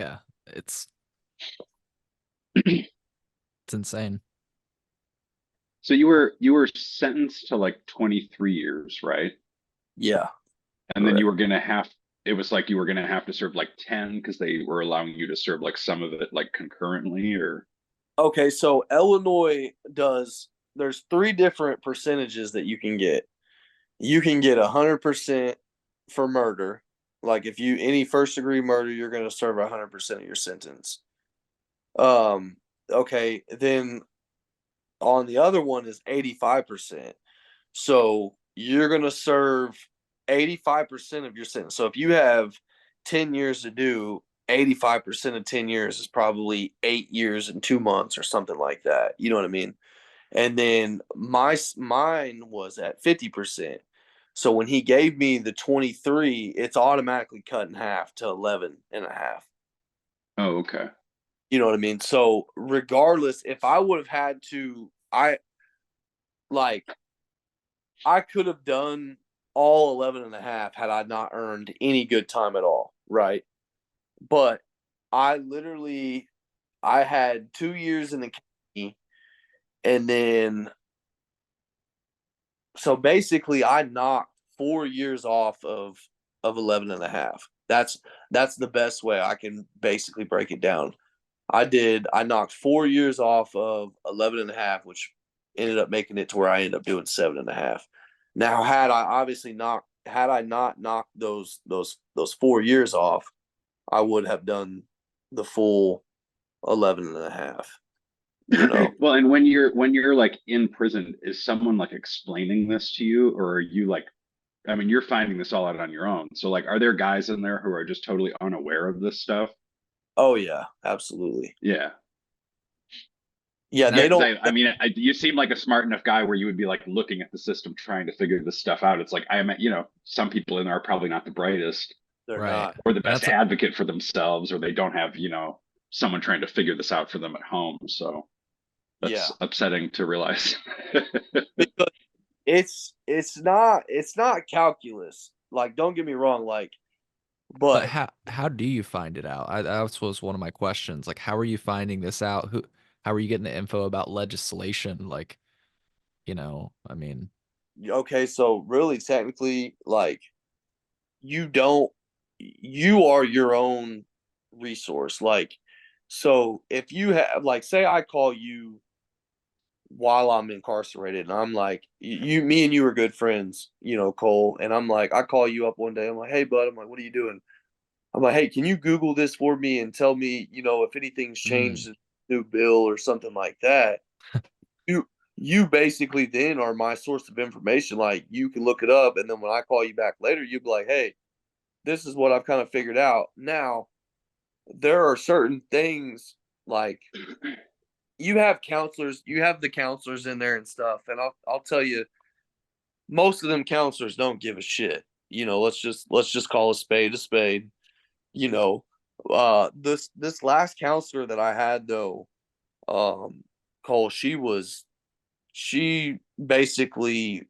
[SPEAKER 1] Yeah, it's insane.
[SPEAKER 4] So you were sentenced to like 23 years, right?
[SPEAKER 3] Yeah.
[SPEAKER 4] And then
[SPEAKER 3] Correct.
[SPEAKER 4] you were gonna have it was like you were gonna have to serve like 10 because they were allowing you to serve like some of it like concurrently or
[SPEAKER 3] Okay, so Illinois does. There's three different percentages that you can get. You can get 100% for murder. Like, if you any first degree murder, you're going to serve 100% of your sentence. Um. Okay. Then on the other one is 85%. So you're going to serve 85% of your sentence. So if you have 10 years to do, 85% of 10 years is probably 8 years and 2 months or something like that. You know what I mean? And then mine was at 50%. So when he gave me the 23, it's automatically cut in half to 11 and a half.
[SPEAKER 4] oh, okay.
[SPEAKER 3] You know what I mean? So regardless, if I would have had to, like I could have done all 11 and a half had I not earned any good time at all, right? But I had 2 years in the county, and then, so basically I knocked 4 years off of 11 and a half. That's the best way I can basically break it down. I knocked 4 years off of 11 and a half, which ended up making it to where I ended up doing 7.5. Now, had I not knocked those 4 years off, I would have done the full 11 and a half, you know.
[SPEAKER 4] Well, and when you're like in prison, is someone like explaining this to you, or are you like, I mean, you're finding this all out on your own. So like, are there guys in there who are just totally unaware of this stuff?
[SPEAKER 3] Oh yeah, absolutely.
[SPEAKER 4] Yeah.
[SPEAKER 3] Yeah,
[SPEAKER 4] Yeah,
[SPEAKER 3] they
[SPEAKER 4] because
[SPEAKER 3] don't.
[SPEAKER 4] I mean, you seem like a smart enough guy where you would be like looking at the system, trying to figure this stuff out. It's like some people in there are probably not the brightest
[SPEAKER 3] They're
[SPEAKER 1] Right.
[SPEAKER 3] not.
[SPEAKER 4] or the
[SPEAKER 1] And
[SPEAKER 4] best advocate for themselves, or they don't have, someone trying to figure this out for them at home. So
[SPEAKER 3] Yeah,
[SPEAKER 4] that's upsetting to realize.
[SPEAKER 3] because it's not calculus. Like, don't get me wrong. Like,
[SPEAKER 1] but
[SPEAKER 3] but
[SPEAKER 1] how do you find it out? That was one of my questions. Like, how are you finding this out? How are you getting the info about legislation? Like, I mean,
[SPEAKER 3] okay, so really, technically, like, you don't you are your own resource. Like, so if you have, like, say I call you while I'm incarcerated, and I'm like, me and you are good friends, Cole, and I'm like, I call you up one day, I'm like, hey bud, I'm like, what are you doing? I'm like, hey, can you Google this for me and tell me, if anything's changed
[SPEAKER 1] mm,
[SPEAKER 3] in the new bill or something like that. You basically then are my source of information. Like, you can look it up, and then when I call you back later, you'll be like, hey, this is what I've kind of figured out. Now, there are certain things, like, you have the counselors in there and stuff, and I'll tell you, most of them counselors don't give a shit. Let's just call a spade a spade. You know, this last counselor that I had, though, Cole, she was she basically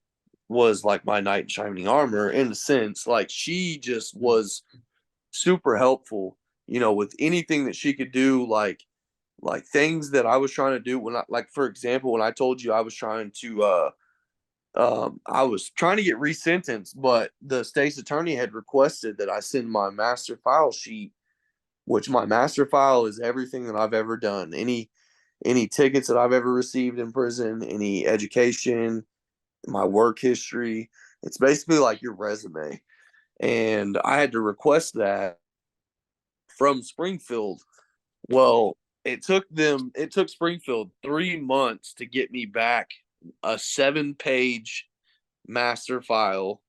[SPEAKER 3] was like my knight in shining armor in a sense. Like she just was super helpful, with anything that she could do, like things that I was trying to do when I, like, for example, when I told you I was trying to I was trying to get resentenced, but the state's attorney had requested that I send my master file sheet, which my master file is everything that I've ever done. Any tickets that I've ever received in prison, any education, my work history. It's basically like your resume. And I had to request that from Springfield. Well, it took Springfield 3 months to get me back a 7-page master file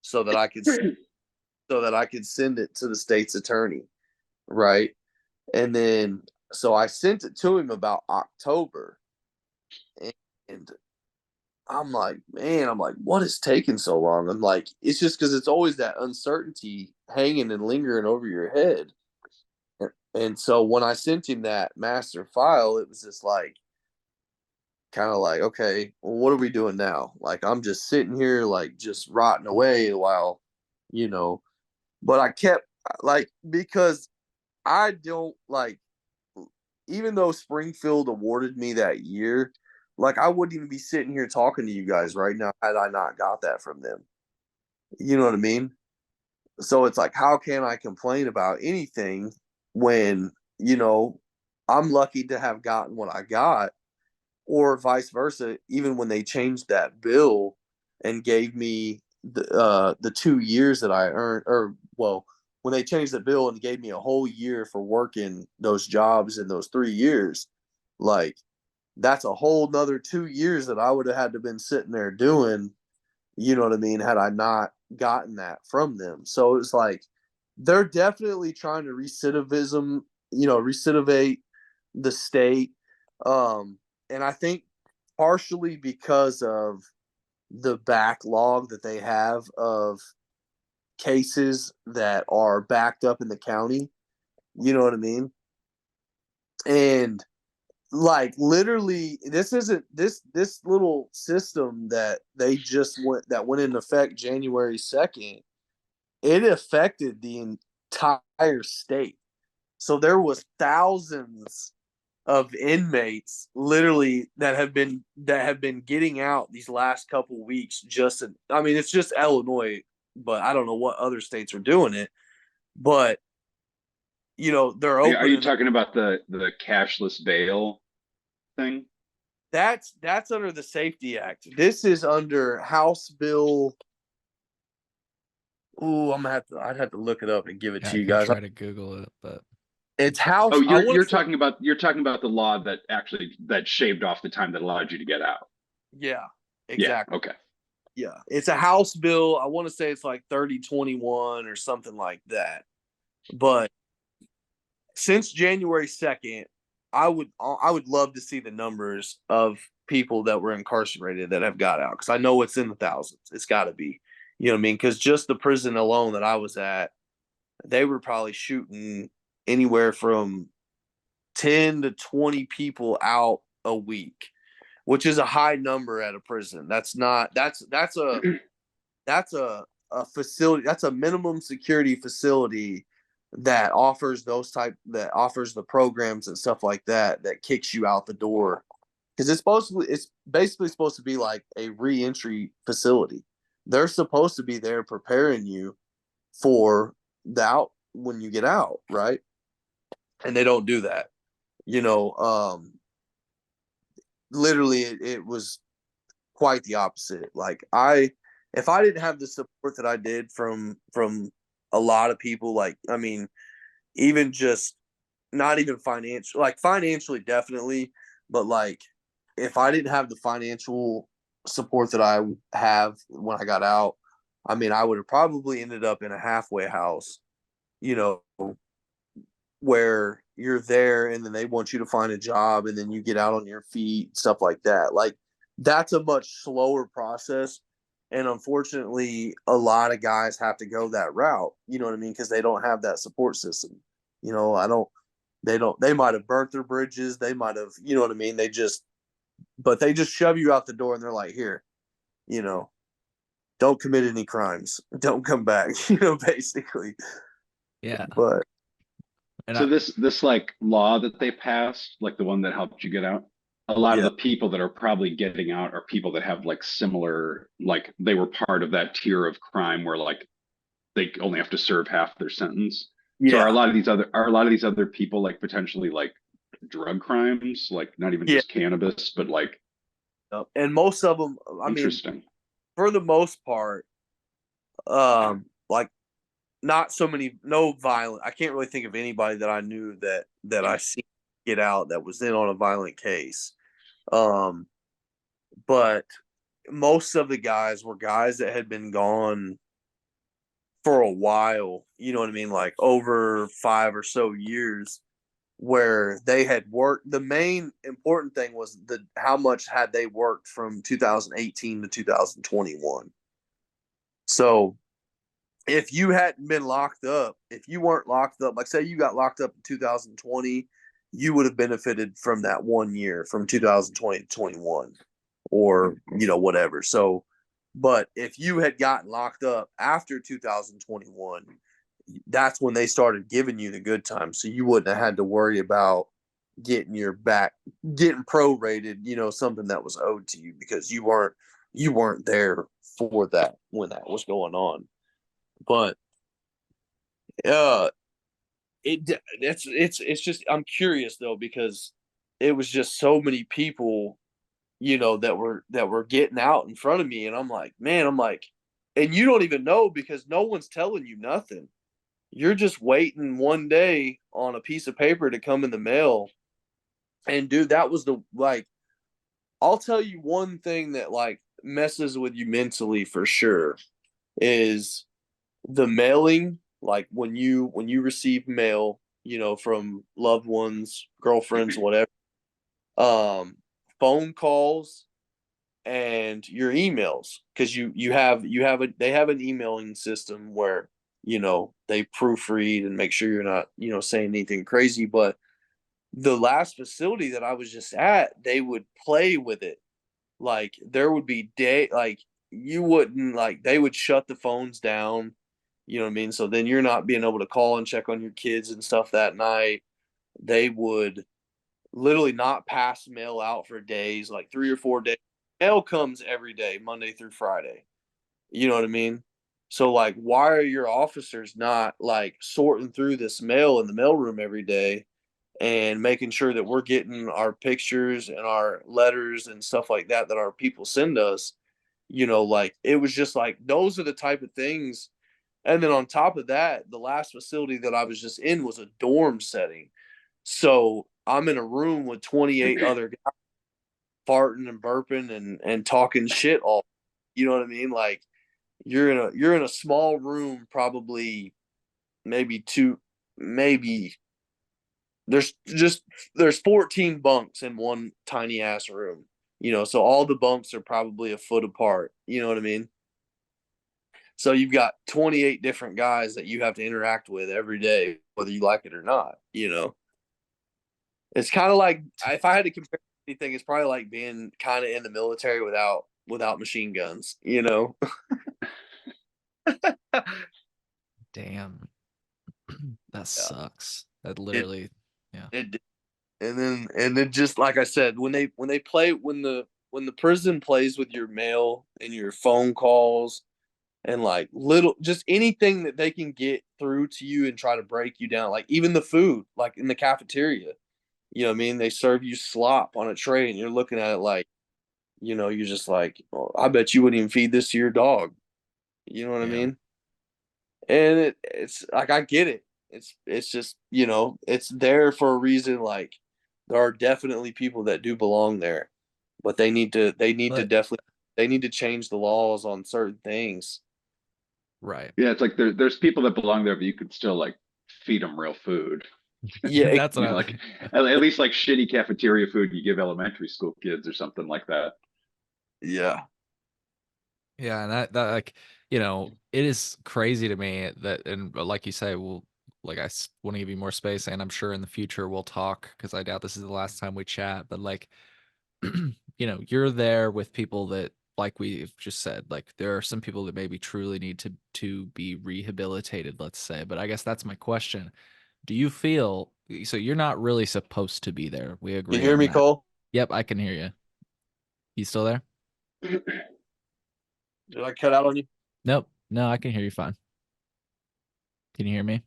[SPEAKER 3] so that I could send it to the state's attorney, right? And then so I sent it to him about October, and I'm like, man, what is taking so long? I'm like, it's just because it's always that uncertainty hanging and lingering over your head. And so when I sent him that master file, it was just like, kind of like, okay, well, what are we doing now? Like, I'm just sitting here, like, just rotting away while, you know, but I kept, like, because I don't like, even though Springfield awarded me that year, like, I wouldn't even be sitting here talking to you guys right now had I not got that from them. You know what I mean? So it's like, how can I complain about anything when, I'm lucky to have gotten what I got, or vice versa, even when they changed that bill and gave me the 2 years that I earned, or well, when they changed the bill and gave me a whole year for working those jobs in those 3 years, like that's a whole nother 2 years that I would have had to been sitting there doing, you know what I mean, had I not gotten that from them. So it's like they're definitely trying to recidivate the state. And I think partially because of the backlog that they have of cases that are backed up in the county. You know what I mean? And like literally this little system that they just went into effect January 2nd, it affected the entire state. So there was thousands of inmates literally that have been getting out these last couple weeks. I mean, it's just Illinois, but I don't know what other states are doing it. But they're
[SPEAKER 4] Are you
[SPEAKER 3] opening.
[SPEAKER 4] talking about the cashless bail thing?
[SPEAKER 3] That's under the Safety Act. This is under House Bill. Ooh, I'd have to look it up and give it
[SPEAKER 1] Yeah,
[SPEAKER 3] to
[SPEAKER 1] I
[SPEAKER 3] you
[SPEAKER 1] can
[SPEAKER 3] guys.
[SPEAKER 1] try to Google it, but
[SPEAKER 3] It's
[SPEAKER 4] Oh,
[SPEAKER 3] House. I
[SPEAKER 4] you're
[SPEAKER 3] want
[SPEAKER 4] you're
[SPEAKER 3] to say,
[SPEAKER 4] talking about you're talking about the law that actually that shaved off the time that allowed you to get out.
[SPEAKER 3] yeah,
[SPEAKER 4] Yeah.
[SPEAKER 3] exactly.
[SPEAKER 4] Okay.
[SPEAKER 3] Yeah, it's a House bill. I want to say it's like 3021 or something like that. But since January 2nd, I would love to see the numbers of people that were incarcerated that have got out, because I know it's in the thousands. It's got to be, you know what I mean? Because just the prison alone that I was at, they were probably shooting anywhere from 10 to 20 people out a week, which is a high number at a prison. That's not that's a facility, that's a minimum security facility that offers the programs and stuff like that kicks you out the door, because it's basically supposed to be like a reentry facility. They're supposed to be there preparing you for the out when you get out, right? And they don't do that. you know um Literally, it was quite the opposite. Like, if I didn't have the support that I did from a lot of people, like, I mean, even just not even financial, like financially definitely, but like if I didn't have the financial support that I have when I got out, I mean, I would have probably ended up in a halfway house, you know, where you're there and then they want you to find a job and then you get out on your feet, stuff like that. Like, that's a much slower process. And unfortunately, a lot of guys have to go that route, you know what I mean? Because they don't have that support system. I don't, they might have burnt their bridges. They might have, you know what I mean? They just, but they just shove you out the door and they're like, here, you know, don't commit any crimes, don't come back, basically.
[SPEAKER 1] Yeah.
[SPEAKER 3] But
[SPEAKER 1] And
[SPEAKER 4] So this like law that they passed, like the one that helped you get out, a lot of
[SPEAKER 3] yeah,
[SPEAKER 4] the people that are probably getting out are people that have like similar, like they were part of that tier of crime where like they only have to serve half their sentence. So
[SPEAKER 3] yeah,
[SPEAKER 4] are a lot of these other people like potentially like drug crimes, like not even
[SPEAKER 3] yeah.
[SPEAKER 4] just cannabis, but like
[SPEAKER 3] And most of them, I mean,
[SPEAKER 4] interesting.
[SPEAKER 3] for the most part, like not so many, no violent. I can't really think of anybody that I knew that I see get out that was in on a violent case. Um, but most of the guys were guys that had been gone for a while. You know what I mean? Like over 5 or so years, where they had worked. The main important thing was the how much had they worked from 2018 to 2021. So if you hadn't been locked up, if you weren't locked up, like say you got locked up in 2020, you would have benefited from that 1 year from 2020 to 21 or, whatever. So, but if you had gotten locked up after 2021, that's when they started giving you the good time. So you wouldn't have had to worry about getting prorated, something that was owed to you because you weren't there for that when that was going on. But uh it's just I'm curious though because it was just so many people, that were getting out in front of me and I'm like and you don't even know because no one's telling you nothing. You're just waiting one day on a piece of paper to come in the mail. And dude, that was the like I'll tell you one thing that like messes with you mentally for sure is the mailing, like when you receive mail, from loved ones, girlfriends, whatever, um phone calls and your emails, because they have an emailing system where they proofread and make sure you're not saying anything crazy. But the last facility that I was just at, they would play with it. Like there would be like you wouldn't like they would shut the phones down. You know what I mean? So then you're not being able to call and check on your kids and stuff that night. They would literally not pass mail out for days, like 3 or 4 days. Mail comes every day, Monday through Friday. You know what I mean? So like, why are your officers not like sorting through this mail in the mailroom every day and making sure that we're getting our pictures and our letters and stuff like that our people send us? Like it was just like those are the type of things. And then on top of that, the last facility that I was just in was a dorm setting. So I'm in a room with 28 other guys farting and burping and talking shit all. You know what I mean? Like you're in a small room, probably maybe two, maybe there's 14 bunks in one tiny ass room. So all the bunks are probably a foot apart. You know what I mean? So you've got 28 different guys that you have to interact with every day, whether you like it or not. It's kind of like if I had to compare anything, it's probably like being kind of in the military without machine guns.
[SPEAKER 1] damn, that
[SPEAKER 3] Yeah.
[SPEAKER 1] sucks. That
[SPEAKER 3] It
[SPEAKER 1] literally, yeah.
[SPEAKER 3] it and then just like I said, when the prison plays with your mail and your phone calls and like little just anything that they can get through to you and try to break you down, like even the food, like in the cafeteria. You know what I mean? They serve you slop on a tray and you're looking at it like, you're just like, oh, I bet you wouldn't even feed this to your dog. You know what I
[SPEAKER 1] Yeah.
[SPEAKER 3] mean? And it's like I get it. It's just, it's there for a reason. Like there are definitely people that do belong there, but
[SPEAKER 1] But
[SPEAKER 3] they need to change the laws on certain things.
[SPEAKER 1] right.
[SPEAKER 4] Yeah, it's like there's people that belong there, but you could still like feed them real food.
[SPEAKER 3] Yeah,
[SPEAKER 1] That's what
[SPEAKER 4] You know,
[SPEAKER 1] I
[SPEAKER 4] like at least like shitty cafeteria food you give elementary school kids or something like that.
[SPEAKER 3] yeah,
[SPEAKER 1] yeah, and that like, it is crazy to me that, and like you say, like want to give you more space, and I'm sure in the future we'll talk because I doubt this is the last time we chat, but like you're there with people that, like we've just said, like there are some people that maybe truly need to be rehabilitated, let's say. But I guess that's my question. Do you feel so you're not really supposed to be there? We
[SPEAKER 3] You
[SPEAKER 1] agree
[SPEAKER 3] hear
[SPEAKER 1] on
[SPEAKER 3] me,
[SPEAKER 1] that.
[SPEAKER 3] Cole?
[SPEAKER 1] Yep, I can hear you. You still there?
[SPEAKER 3] Did I cut out on you?
[SPEAKER 1] Nope. No, I can hear you fine. Can you hear me?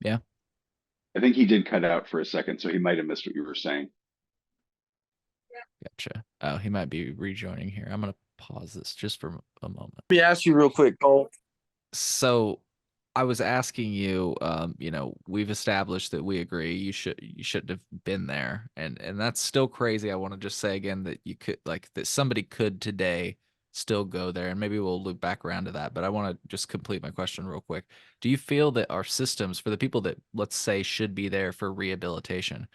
[SPEAKER 1] Yeah.
[SPEAKER 4] I think he did cut out for a second, so he might have missed what you were saying.
[SPEAKER 1] Gotcha. Oh, he might be rejoining here. I'm gonna pause this just for a moment.
[SPEAKER 3] Let me ask you real quick, Cole.
[SPEAKER 1] So I was asking you, we've established that we agree you shouldn't have been there. And that's still crazy. I want to just say again that you could like that somebody could today still go there, and maybe we'll loop back around to that. But I want to just complete my question real quick. Do you feel that our systems for the people that let's say should be there for rehabilitation,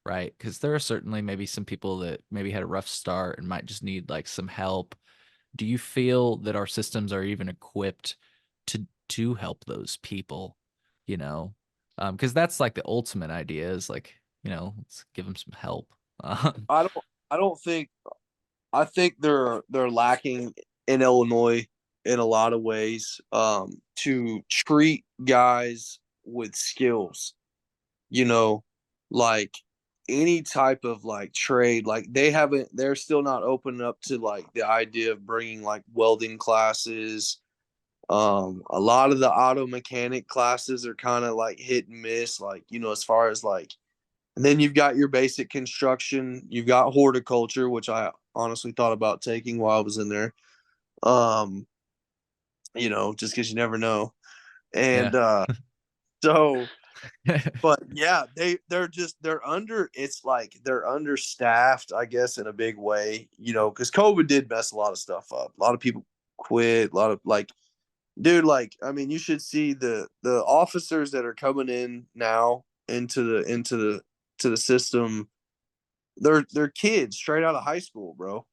[SPEAKER 1] right? Because there are certainly maybe some people that maybe had a rough start and might just need like some help. Do you feel that our systems are even equipped to help those people, you know? Because that's like the ultimate idea is like, let's give them some help.
[SPEAKER 3] I don't. I don't think. I think they're lacking in Illinois in a lot of ways to treat guys with skills. You know, like any type of like trade. Like they haven't. They're still not opening up to like the idea of bringing like welding classes. A lot of the auto mechanic classes are kind of like hit and miss. Like as far as like and then you've got your basic construction. You've got horticulture, which I honestly thought about taking while I was in there. Um, just because you never know.
[SPEAKER 1] Yeah.
[SPEAKER 3] And so, but yeah, they're understaffed, I guess, in a big way. Because COVID did mess a lot of stuff up. A lot of people quit. A lot of like, dude, like I mean, you should see the officers that are coming in now into the system. They're kids straight out of high school, bro.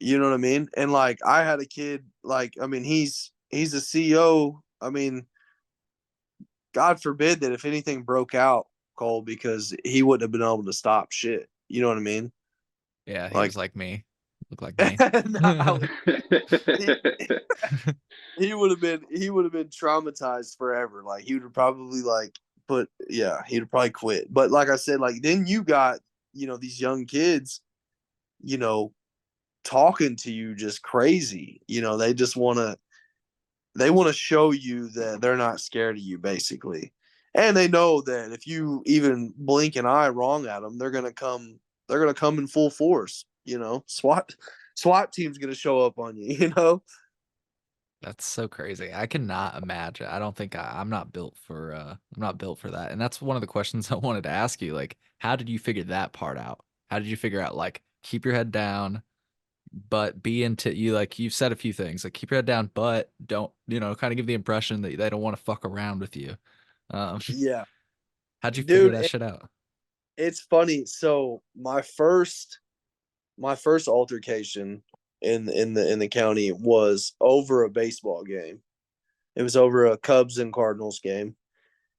[SPEAKER 3] You know what I mean? And like I had a kid, like I mean, he's a CEO. I mean, God forbid that if anything broke out, Cole, because he wouldn't have been able to stop shit. You know what I mean?
[SPEAKER 1] Yeah, he was
[SPEAKER 3] Like,
[SPEAKER 1] like me. Looked like me.
[SPEAKER 3] nah, he, he would have been traumatized forever. Like he would have probably like he'd have probably quit. But like I said, like then you got these young kids, you know, talking to you just crazy. They want to show you that they're not scared of you, basically. And they know that if you even blink an eye wrong at them, they're gonna come. They're gonna come in full force. SWAT team's gonna show up on you.
[SPEAKER 1] That's so crazy. I cannot imagine. I don't think I'm not built for that. And that's one of the questions I wanted to ask you. Like, how did you figure that part out? How did you figure out like keep your head down, but be into you like you've said a few things like keep your head down, but don't kind of give the impression that they don't want to fuck around with you. Um,
[SPEAKER 3] Yeah,
[SPEAKER 1] how'd you figure
[SPEAKER 3] dude,
[SPEAKER 1] that shit out?
[SPEAKER 3] it's funny. So my first altercation in the county was over a baseball game. It was over a Cubs and Cardinals game.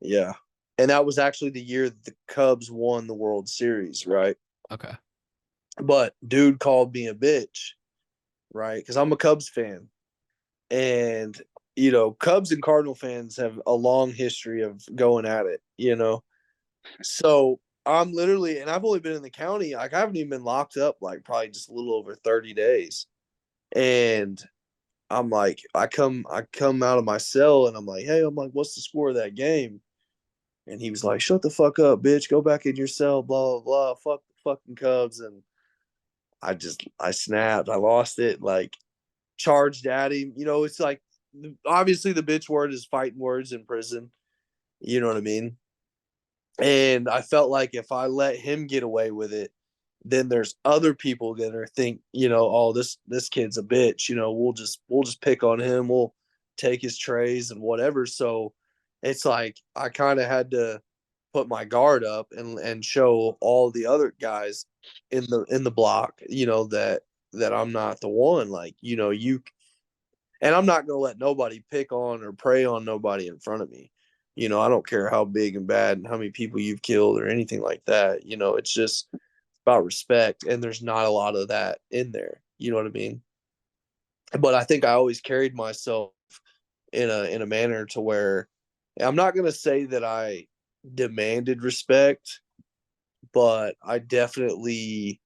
[SPEAKER 3] Yeah. And that was actually the year the Cubs won the World Series, right?
[SPEAKER 1] Okay.
[SPEAKER 3] But dude called me a bitch, right? Because I'm a Cubs fan. And, Cubs and Cardinal fans have a long history of going at it. So I'm literally, and I've only been in the county, like I haven't even been locked up like probably just a little over 30 days. And I'm like, I come out of my cell and I'm like, hey, I'm like, what's the score of that game? And he was like, shut the fuck up, bitch. Go back in your cell, blah, blah, blah. Fuck the fucking Cubs. And I snapped. I lost it. Like, charged at him. It's like, obviously, the bitch word is fighting words in prison. You know what I mean? And I felt like if I let him get away with it, then there's other people that are think, oh, this kid's a bitch. We'll just pick on him. We'll take his trays and whatever. So it's like I kind of had to put my guard up and show all the other guys in the block, that I'm not the one. Like, you and I'm not gonna let nobody pick on or prey on nobody in front of me. I don't care how big and bad and how many people you've killed or anything like that. It's just about respect, and there's not a lot of that in there. You know what I mean? But I think I always carried myself in a manner to where I'm not going to say that I demanded respect, but I definitely,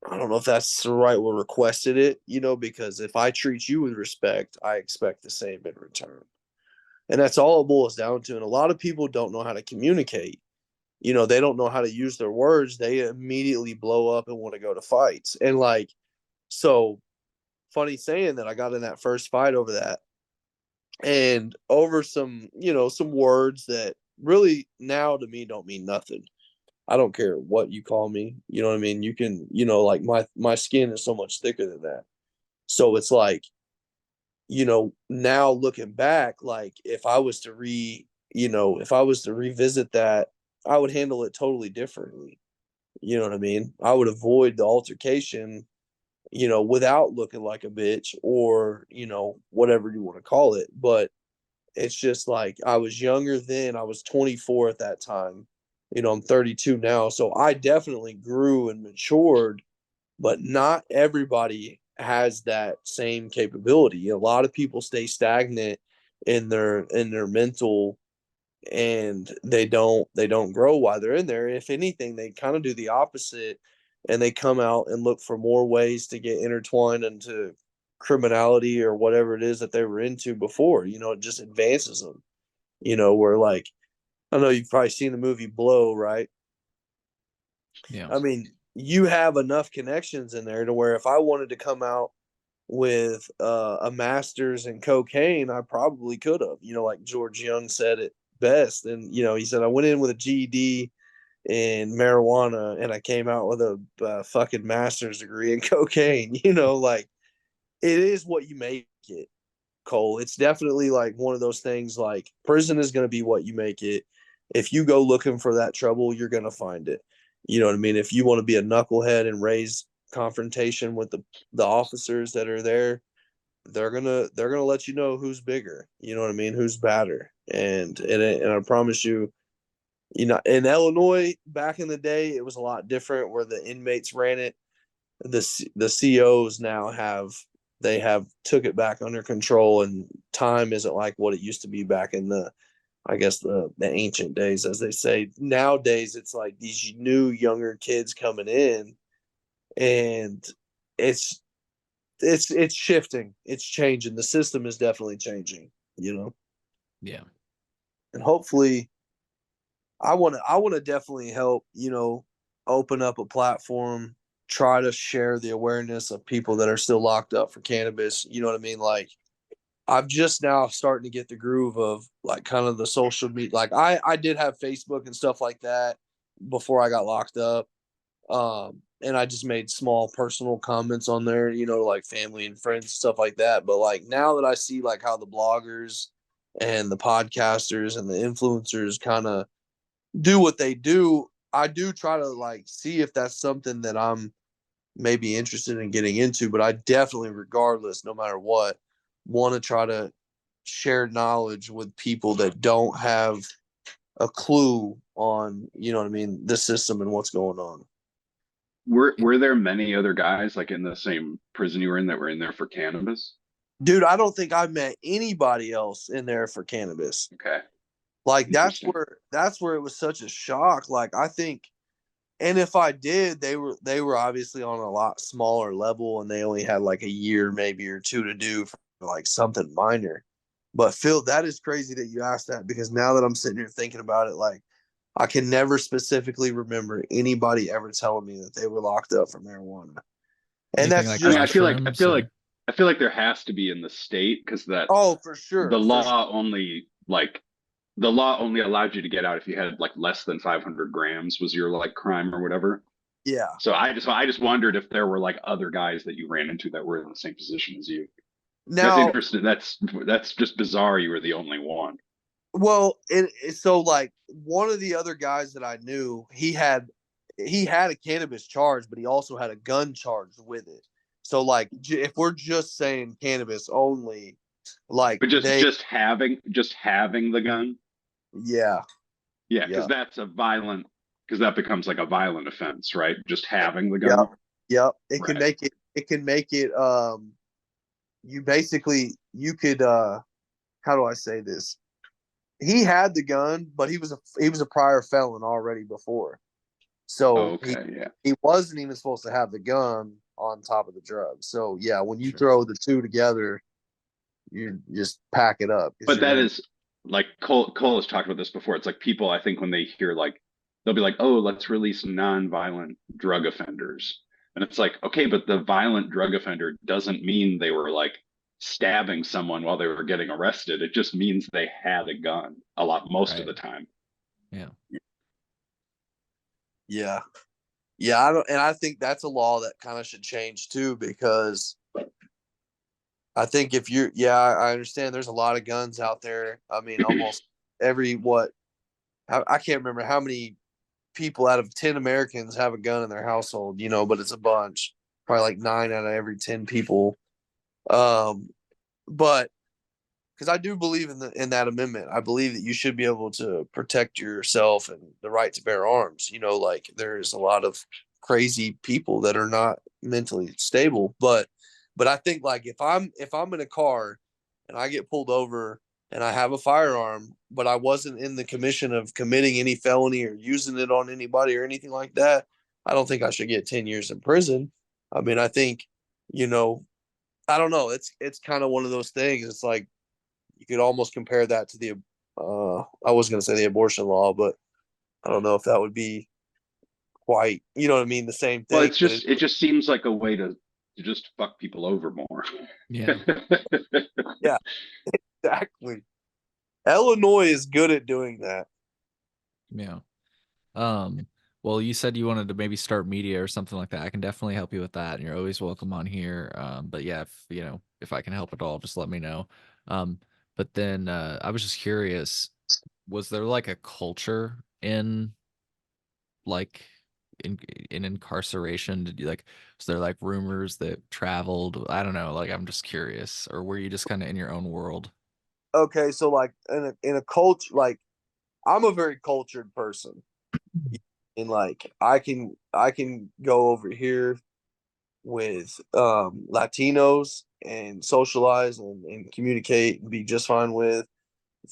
[SPEAKER 3] I don't know if that's the right word, requested it, because if I treat you with respect, I expect the same in return. And that's all it boils down to. And a lot of people don't know how to communicate. They don't know how to use their words. They immediately blow up and want to go to fights. And like, so funny saying that I got in that first fight over that, and over some words that really now to me don't mean nothing. I don't care what you call me. You know what I mean? You can, like my skin is so much thicker than that. So it's like, now looking back, like if I was to revisit that, I would handle it totally differently. You know what I mean? I would avoid the altercation, without looking like a bitch, or, whatever you want to call it. But it's just like I was younger then. I was 24 at that time. I'm 32 now. So I definitely grew and matured, but not everybody has that same capability. A lot of people stay stagnant in their mental, and they don't grow while they're in there. If anything, they kind of do the opposite, and they come out and look for more ways to get intertwined into criminality or whatever it is that they were into before. It just advances them. Where like, I know you've probably seen the movie Blow, right?
[SPEAKER 1] Yeah.
[SPEAKER 3] I mean, you have enough connections in there to where if I wanted to come out with a master's in cocaine, I probably could have. Like George Young said it best, and he said I went in with a GED in marijuana, and I came out with a fucking master's degree in cocaine. Like, it is what you make it, Cole. It's definitely like one of those things. Like, prison is going to be what you make it. If you go looking for that trouble, you're going to find it. You know what I mean? If you want to be a knucklehead and raise confrontation with the officers that are there, they're gonna let you know who's bigger. You know what I mean? Who's badder. And I promise you, in Illinois back in the day, it was a lot different where the inmates ran it. The COs now have took it back under control, and time isn't like what it used to be back in the, I guess, the ancient days, as they say. Nowadays it's like these new younger kids coming in, and it's it's shifting, it's changing. The system is definitely changing,
[SPEAKER 1] Yeah.
[SPEAKER 3] and hopefully I want to definitely help, open up a platform, try to share the awareness of people that are still locked up for cannabis. You know what I mean? Like, I'm just now starting to get the groove of like kind of the social media. Like, I did have Facebook and stuff like that before I got locked up. And I just made small personal comments on there, like family and friends, stuff like that. But like, now that I see like how the bloggers and the podcasters and the influencers kind of do what they do, I do try to like see if that's something that I'm maybe interested in getting into. But I definitely, regardless, no matter what, want to try to share knowledge with people that don't have a clue on, what I mean, the system and what's going on.
[SPEAKER 4] Were there many other guys like in the same prison you were in that were in there for cannabis?
[SPEAKER 3] Dude, I don't think I've met anybody else in there for cannabis.
[SPEAKER 4] Okay,
[SPEAKER 3] Like,
[SPEAKER 4] interesting.
[SPEAKER 3] that's where it was such a shock. Like, I think, and if I did, they were obviously on a lot smaller level, and they only had like a year maybe or two to do for like something minor. But Phil, that is crazy that you asked that, because now that I'm sitting here thinking about it, like, I can never specifically remember anybody ever telling me that they were locked up for marijuana. And
[SPEAKER 1] Anything
[SPEAKER 3] that's
[SPEAKER 1] like
[SPEAKER 4] I mean,
[SPEAKER 3] just,
[SPEAKER 1] mushrooms or
[SPEAKER 4] I feel like there has to be in the state because that
[SPEAKER 3] oh, for sure,
[SPEAKER 4] the
[SPEAKER 3] for sure.
[SPEAKER 4] law only like the law only allowed you to get out if you had like less than 500 grams was your like crime or whatever.
[SPEAKER 3] Yeah.
[SPEAKER 4] So I just wondered if there were like other guys that you ran into that were in the same position as you. That's
[SPEAKER 3] Now,
[SPEAKER 4] interesting. That's just bizarre. You were the only one.
[SPEAKER 3] well, so like one of the other guys that I knew, he had a cannabis charge, but he also had a gun charge with it. So like, if we're just saying cannabis only, Like
[SPEAKER 4] But
[SPEAKER 3] they,
[SPEAKER 4] just having the gun.
[SPEAKER 3] yeah,
[SPEAKER 4] Yeah,
[SPEAKER 3] yeah,
[SPEAKER 4] because that becomes like a violent offense, right? Just having the
[SPEAKER 3] yeah,
[SPEAKER 4] gun.
[SPEAKER 3] yeah.
[SPEAKER 4] Right.
[SPEAKER 3] It can make it. You basically you could. How do I say this? He had the gun, but he was a prior felon already before, so
[SPEAKER 4] Okay, yeah.
[SPEAKER 3] he wasn't even supposed to have the gun on top of the drugs. So yeah, when you
[SPEAKER 1] Sure.
[SPEAKER 3] throw the two together, you just pack it up because
[SPEAKER 4] But
[SPEAKER 3] you're
[SPEAKER 4] that
[SPEAKER 3] gonna.
[SPEAKER 4] is like Cole has talked about this before. It's like people, I think, when they hear like they'll be like, "Oh, let's release non-violent drug offenders," and it's like, okay, but the violent drug offender doesn't mean they were like stabbing someone while they were getting arrested. It just means they had a gun most of
[SPEAKER 1] Right.
[SPEAKER 4] the time.
[SPEAKER 1] Yeah.
[SPEAKER 3] Yeah, yeah. I don't, and I think that's a law that kind of should change too because I think if you're, yeah, I understand. There's a lot of guns out there. I mean, almost every what I can't remember how many people out of 10 Americans have a gun in their household, but it's a bunch. Probably like 9 out of every 10 people. Um, but because I do believe in that amendment, I believe that you should be able to protect yourself and the right to bear arms. Like there's a lot of crazy people that are not mentally stable, but I think like if I'm in a car and I get pulled over and I have a firearm, but I wasn't in the commission of committing any felony or using it on anybody or anything like that, I don't think I should get 10 years in prison. I mean, I think, you know, I don't know. It's kind of one of those things. It's like you could almost compare that to the I was going to say the abortion law, but I don't know if that would be quite, what I mean, the same
[SPEAKER 4] Well,
[SPEAKER 3] thing, but
[SPEAKER 4] it just seems like a way to just fuck people over more.
[SPEAKER 1] Yeah.
[SPEAKER 3] yeah, exactly. Illinois is good at doing that.
[SPEAKER 1] Yeah. Um, well, you said you wanted to maybe start media or something like that. I can definitely help you with that, and you're always welcome on here. But yeah, if I can help at all, just let me know. Um, but then I was just curious, was there like a culture in like in in incarceration? Did you like was there like rumors that traveled? I don't know, like I'm just curious. Or were you just kind of in your own world?
[SPEAKER 3] Okay, so like in a culture, like I'm a very cultured person, and like I can go over here with Latinos and socialize and communicate and be just fine with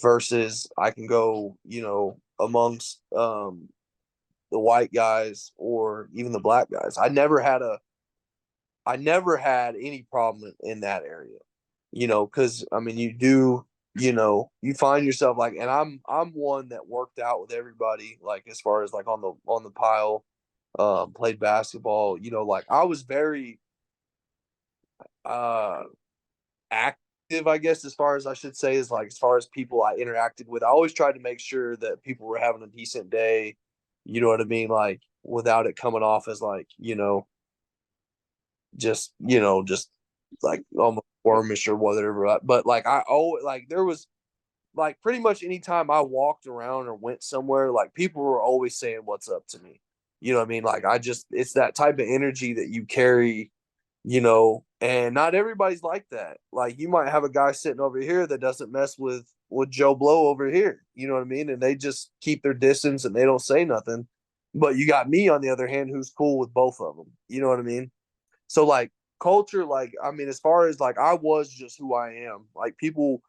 [SPEAKER 3] versus I can go, amongst the white guys or even the black guys. I never had any problem in that area. Because I mean you find yourself like, and I'm one that worked out with everybody, like as far as like on the pile, played basketball, like I was very uh active, I guess, as far as I should say, is like as far as people I interacted with. I always tried to make sure that people were having a decent day, you know what I mean? Like without it coming off as like, just like almost warmish or whatever. But like I always like there was like pretty much anytime I walked around or went somewhere, like people were always saying what's up to me. You know what I mean? Like it's that type of energy that you carry, and not everybody's like that. Like you might have a guy sitting over here that doesn't mess with Joe Blow over here. You know what I mean? And they just keep their distance and they don't say nothing. But you got me on the other hand who's cool with both of them. You know what I mean? So like culture, like I mean, as far as like I was just who I am. Like people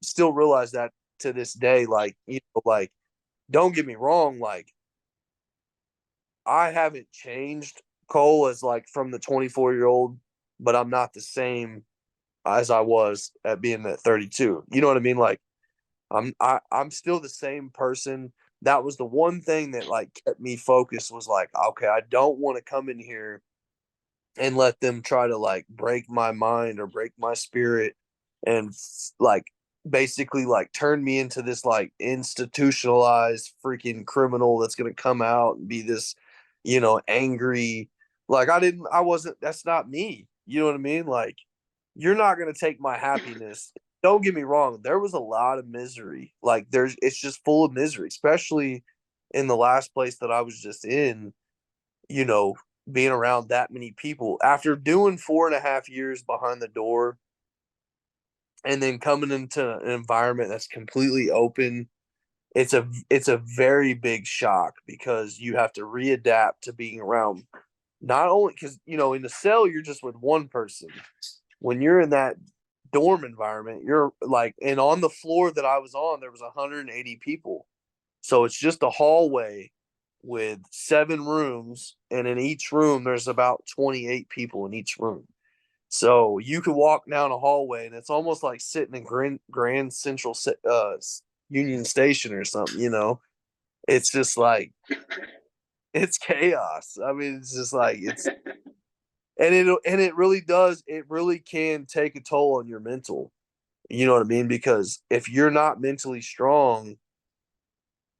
[SPEAKER 3] still realize that to this day. Like like don't get me wrong, like I haven't changed Cole as like from the 24-year-old, but I'm not the same as I was at being at 32. You know what I mean? Like I'm still the same person. That was the one thing that like kept me focused was like, okay, I don't want to come in here and let them try to like break my mind or break my spirit and like basically like turn me into this like institutionalized freaking criminal that's going to come out and be this angry. Like I wasn't, that's not me, you know what I mean? Like you're not going to take my happiness. Don't get me wrong, there was a lot of misery, like it's just full of misery, especially in the last place that I was just in, you know, being around that many people after doing 4.5 years behind the door. and then coming into an environment that's completely open, it's a very big shock because you have to readapt to being around, not only because in the cell you're just with one person. When you're in that dorm environment, you're like, and on the floor that I was on, there was 180 people. So it's just a hallway with 7 rooms, and in each room there's about 28 people in each room. So you could walk down a hallway, and it's almost like sitting in Grand Central Union Station or something. It's just like it's chaos. I mean, it's just like it's and it really does. It really can take a toll on your mental. You know what I mean? Because if you're not mentally strong,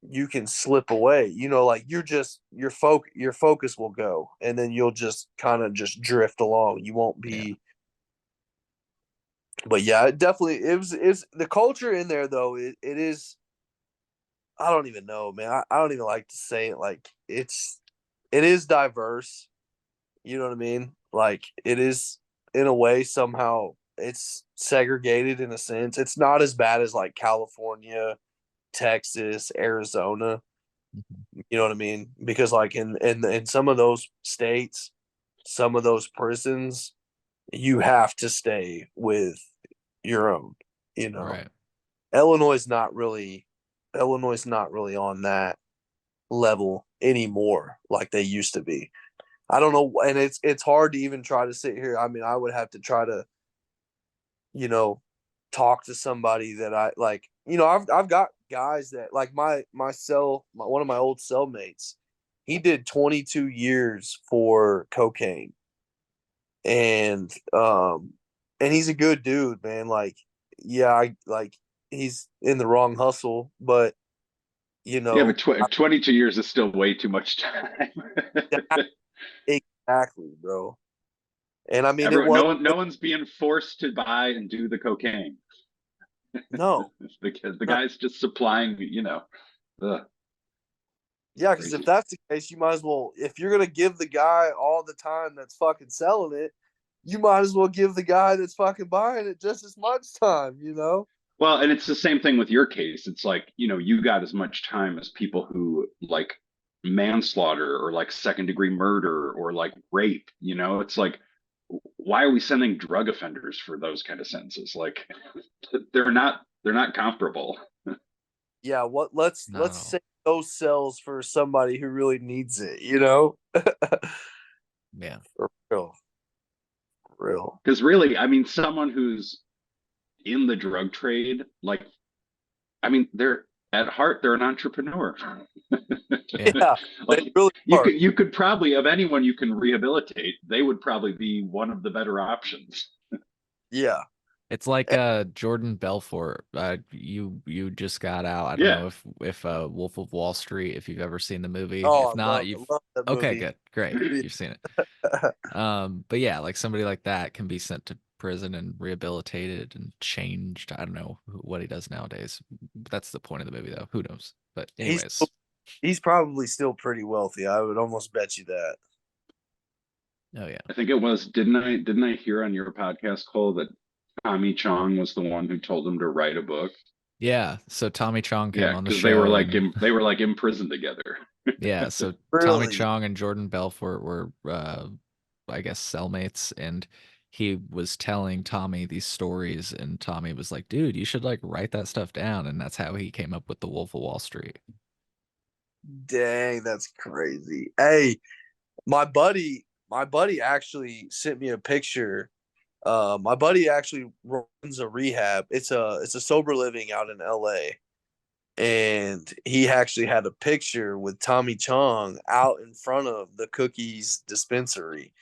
[SPEAKER 3] you can slip away. Like your focus will go, and then you'll just kind of just drift along. You won't
[SPEAKER 1] Yeah.
[SPEAKER 3] be. But yeah, it was the culture in there though. It is. I don't even know, man. I don't even like to say it. Like it is diverse. You know what I mean? Like it is, in a way, somehow it's segregated in a sense. It's not as bad as like California, Texas, Arizona.
[SPEAKER 1] Mhm.
[SPEAKER 3] You know what I mean? Because like in some of those states, some of those prisons, you have to stay with your own. You know,
[SPEAKER 1] Right.
[SPEAKER 3] Illinois is not really Illinois is not really on that level anymore like they used to be. I don't know, and it's hard to even try to sit here. I mean, I would have to try to, you know, talk to somebody that I like. I've got guys that like one of my old cellmates. He did 22 years for cocaine, and he's a good dude, man. Like, yeah, I like he's in the wrong hustle, but you
[SPEAKER 4] Yeah,
[SPEAKER 3] know,
[SPEAKER 4] but 22 years is still way too much time.
[SPEAKER 3] exactly, bro. And I mean, it
[SPEAKER 4] Everyone,
[SPEAKER 3] was
[SPEAKER 4] no one's being forced to buy and do the cocaine.
[SPEAKER 3] no,
[SPEAKER 4] The
[SPEAKER 3] no.
[SPEAKER 4] guy's just supplying, ugh,
[SPEAKER 3] Yeah, because if
[SPEAKER 4] crazy.
[SPEAKER 3] that's the case, you might as well, if you're gonna give the guy all the time that's fucking selling it, you might as well give the guy that's fucking buying it just as much time.
[SPEAKER 4] Well, and it's the same thing with your case. It's like, you got as much time as people who like manslaughter or like second degree murder or like rape. It's like, why are we sending drug offenders for those kind of sentences? Like, they're not comparable.
[SPEAKER 3] Yeah, what let's
[SPEAKER 1] Not at
[SPEAKER 3] let's
[SPEAKER 1] all.
[SPEAKER 3] save those cells for somebody who really needs it.
[SPEAKER 1] Yeah.
[SPEAKER 3] For real. For real.
[SPEAKER 4] Because really, I mean, someone who's in the drug trade, like, I mean, they're at heart, they're an entrepreneur.
[SPEAKER 1] Yeah.
[SPEAKER 3] Yeah, they
[SPEAKER 4] Like,
[SPEAKER 3] really
[SPEAKER 4] you
[SPEAKER 3] are.
[SPEAKER 4] could you could probably, of anyone you can rehabilitate, they would probably be one of the better options.
[SPEAKER 3] Yeah.
[SPEAKER 1] It's like Jordan Belfort. You just got out. I don't
[SPEAKER 4] Yeah.
[SPEAKER 1] know if Wolf of Wall Street, if you've ever seen the movie.
[SPEAKER 3] Oh,
[SPEAKER 1] If not, you've
[SPEAKER 3] I love that
[SPEAKER 1] okay,
[SPEAKER 3] movie.
[SPEAKER 1] good. Great. You've seen it. But yeah, like somebody like that can be sent to prison and rehabilitated and changed. I don't know what he does nowadays. That's the point of the movie though. Who knows? But
[SPEAKER 3] He's
[SPEAKER 1] anyways,
[SPEAKER 3] he's probably still pretty wealthy. I would almost bet you that.
[SPEAKER 1] oh yeah.
[SPEAKER 4] I think it was, didn't I hear on your podcast, Cole, that Tommy Chong was the one who told him to write a book?
[SPEAKER 1] Yeah, so Tommy Chong came
[SPEAKER 4] Yeah,
[SPEAKER 1] on the
[SPEAKER 4] because they were
[SPEAKER 1] show
[SPEAKER 4] like
[SPEAKER 1] and
[SPEAKER 4] in prison together.
[SPEAKER 1] yeah, so Tommy
[SPEAKER 3] Really?
[SPEAKER 1] Chong and Jordan Belfort were, I guess, cellmates, and he was telling Tommy these stories, and Tommy was like, "Dude, you should like write that stuff down," and that's how he came up with the Wolf of Wall Street.
[SPEAKER 3] Dang, that's crazy. Hey, my buddy actually sent me a picture. My buddy actually runs a rehab. It's a sober living out in LA. And he actually had a picture with Tommy Chong out in front of the cookies dispensary.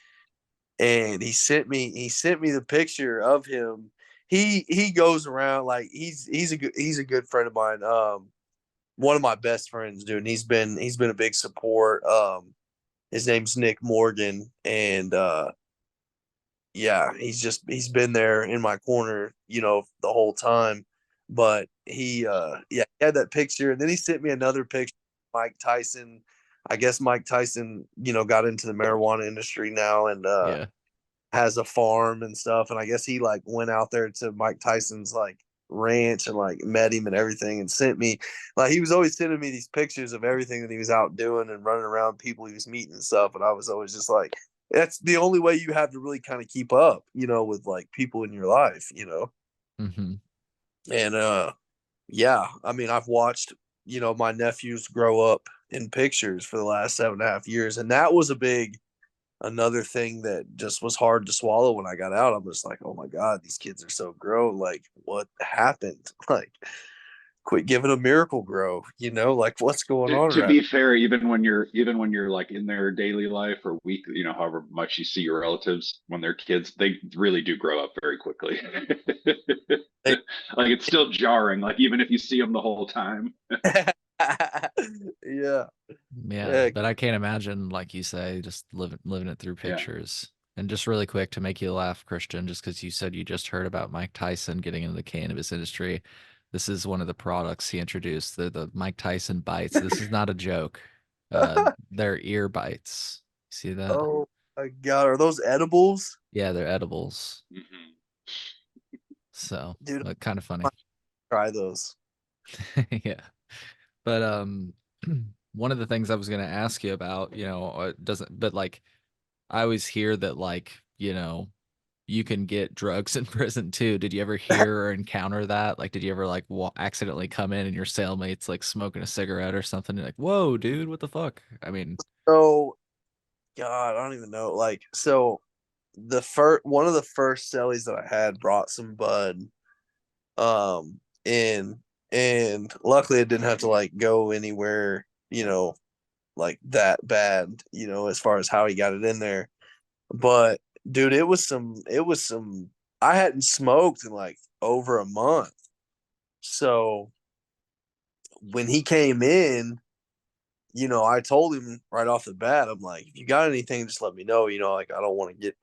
[SPEAKER 3] And he sent me the picture of him. He goes around like he's a good friend of mine. One of my best friends, dude. And he's been a big support. His name's Nick Morgan, and yeah, he's been there in my corner, the whole time. But he had that picture, and then he sent me another picture. Mike Tyson, I guess Mike Tyson, got into the marijuana industry now, and
[SPEAKER 1] Yeah,
[SPEAKER 3] has a farm and stuff, and I guess he like went out there to Mike Tyson's like ranch and like met him and everything, and sent me like he was always sending me these pictures of everything that he was out doing and running around, people he was meeting and stuff, and I was always just like, that's the only way you have to really kind of keep up, with like people in your life.
[SPEAKER 1] Mm-hmm.
[SPEAKER 3] And yeah, I mean, I've watched, my nephews grow up in pictures for the last 7.5 years. And that was another thing that just was hard to swallow when I got out. I'm just like, oh my God, these kids are so grown. Like, what happened? Like, quit giving them Miracle Grow, like what's going on
[SPEAKER 4] To
[SPEAKER 3] around?
[SPEAKER 4] be fair, even when you're like in their daily life or week, however much you see your relatives when they're kids, they really do grow up very quickly.
[SPEAKER 3] Hey,
[SPEAKER 4] Like it's still jarring, like even if you see them the whole time.
[SPEAKER 3] yeah.
[SPEAKER 1] Yeah,
[SPEAKER 3] Yeah.
[SPEAKER 1] but I can't imagine, like you say, just living it through
[SPEAKER 4] Yeah.
[SPEAKER 1] pictures. And just really quick to make you laugh, Christian, just because you said you just heard about Mike Tyson getting into the cannabis industry. This is one of the products he introduced, the Mike Tyson bites. This is not a joke. They're ear bites. See that?
[SPEAKER 3] Oh my God. Are those edibles?
[SPEAKER 1] Yeah, they're edibles.
[SPEAKER 4] Mhm.
[SPEAKER 1] So,
[SPEAKER 3] Dude,
[SPEAKER 1] kind of
[SPEAKER 3] I
[SPEAKER 1] funny.
[SPEAKER 3] try those.
[SPEAKER 1] Yeah. But one of the things I was gonna ask you about, doesn't, but like I always hear that like, you can get drugs in prison too. Did you ever hear or encounter that? Like, did you ever like accidentally come in and your cellmate's like smoking a cigarette or something? You're like, whoa, dude, what the fuck? I mean,
[SPEAKER 3] So, God, I don't even know. Like, so the first one of the first cellies that I had brought some bud in, and luckily it didn't have to like go anywhere, like that bad, as far as how he got it in there. But dude, it was some I hadn't smoked in like over a month. So when he came in, I told him right off the bat, I'm like, if you got anything, just let me know. Like I don't want to get,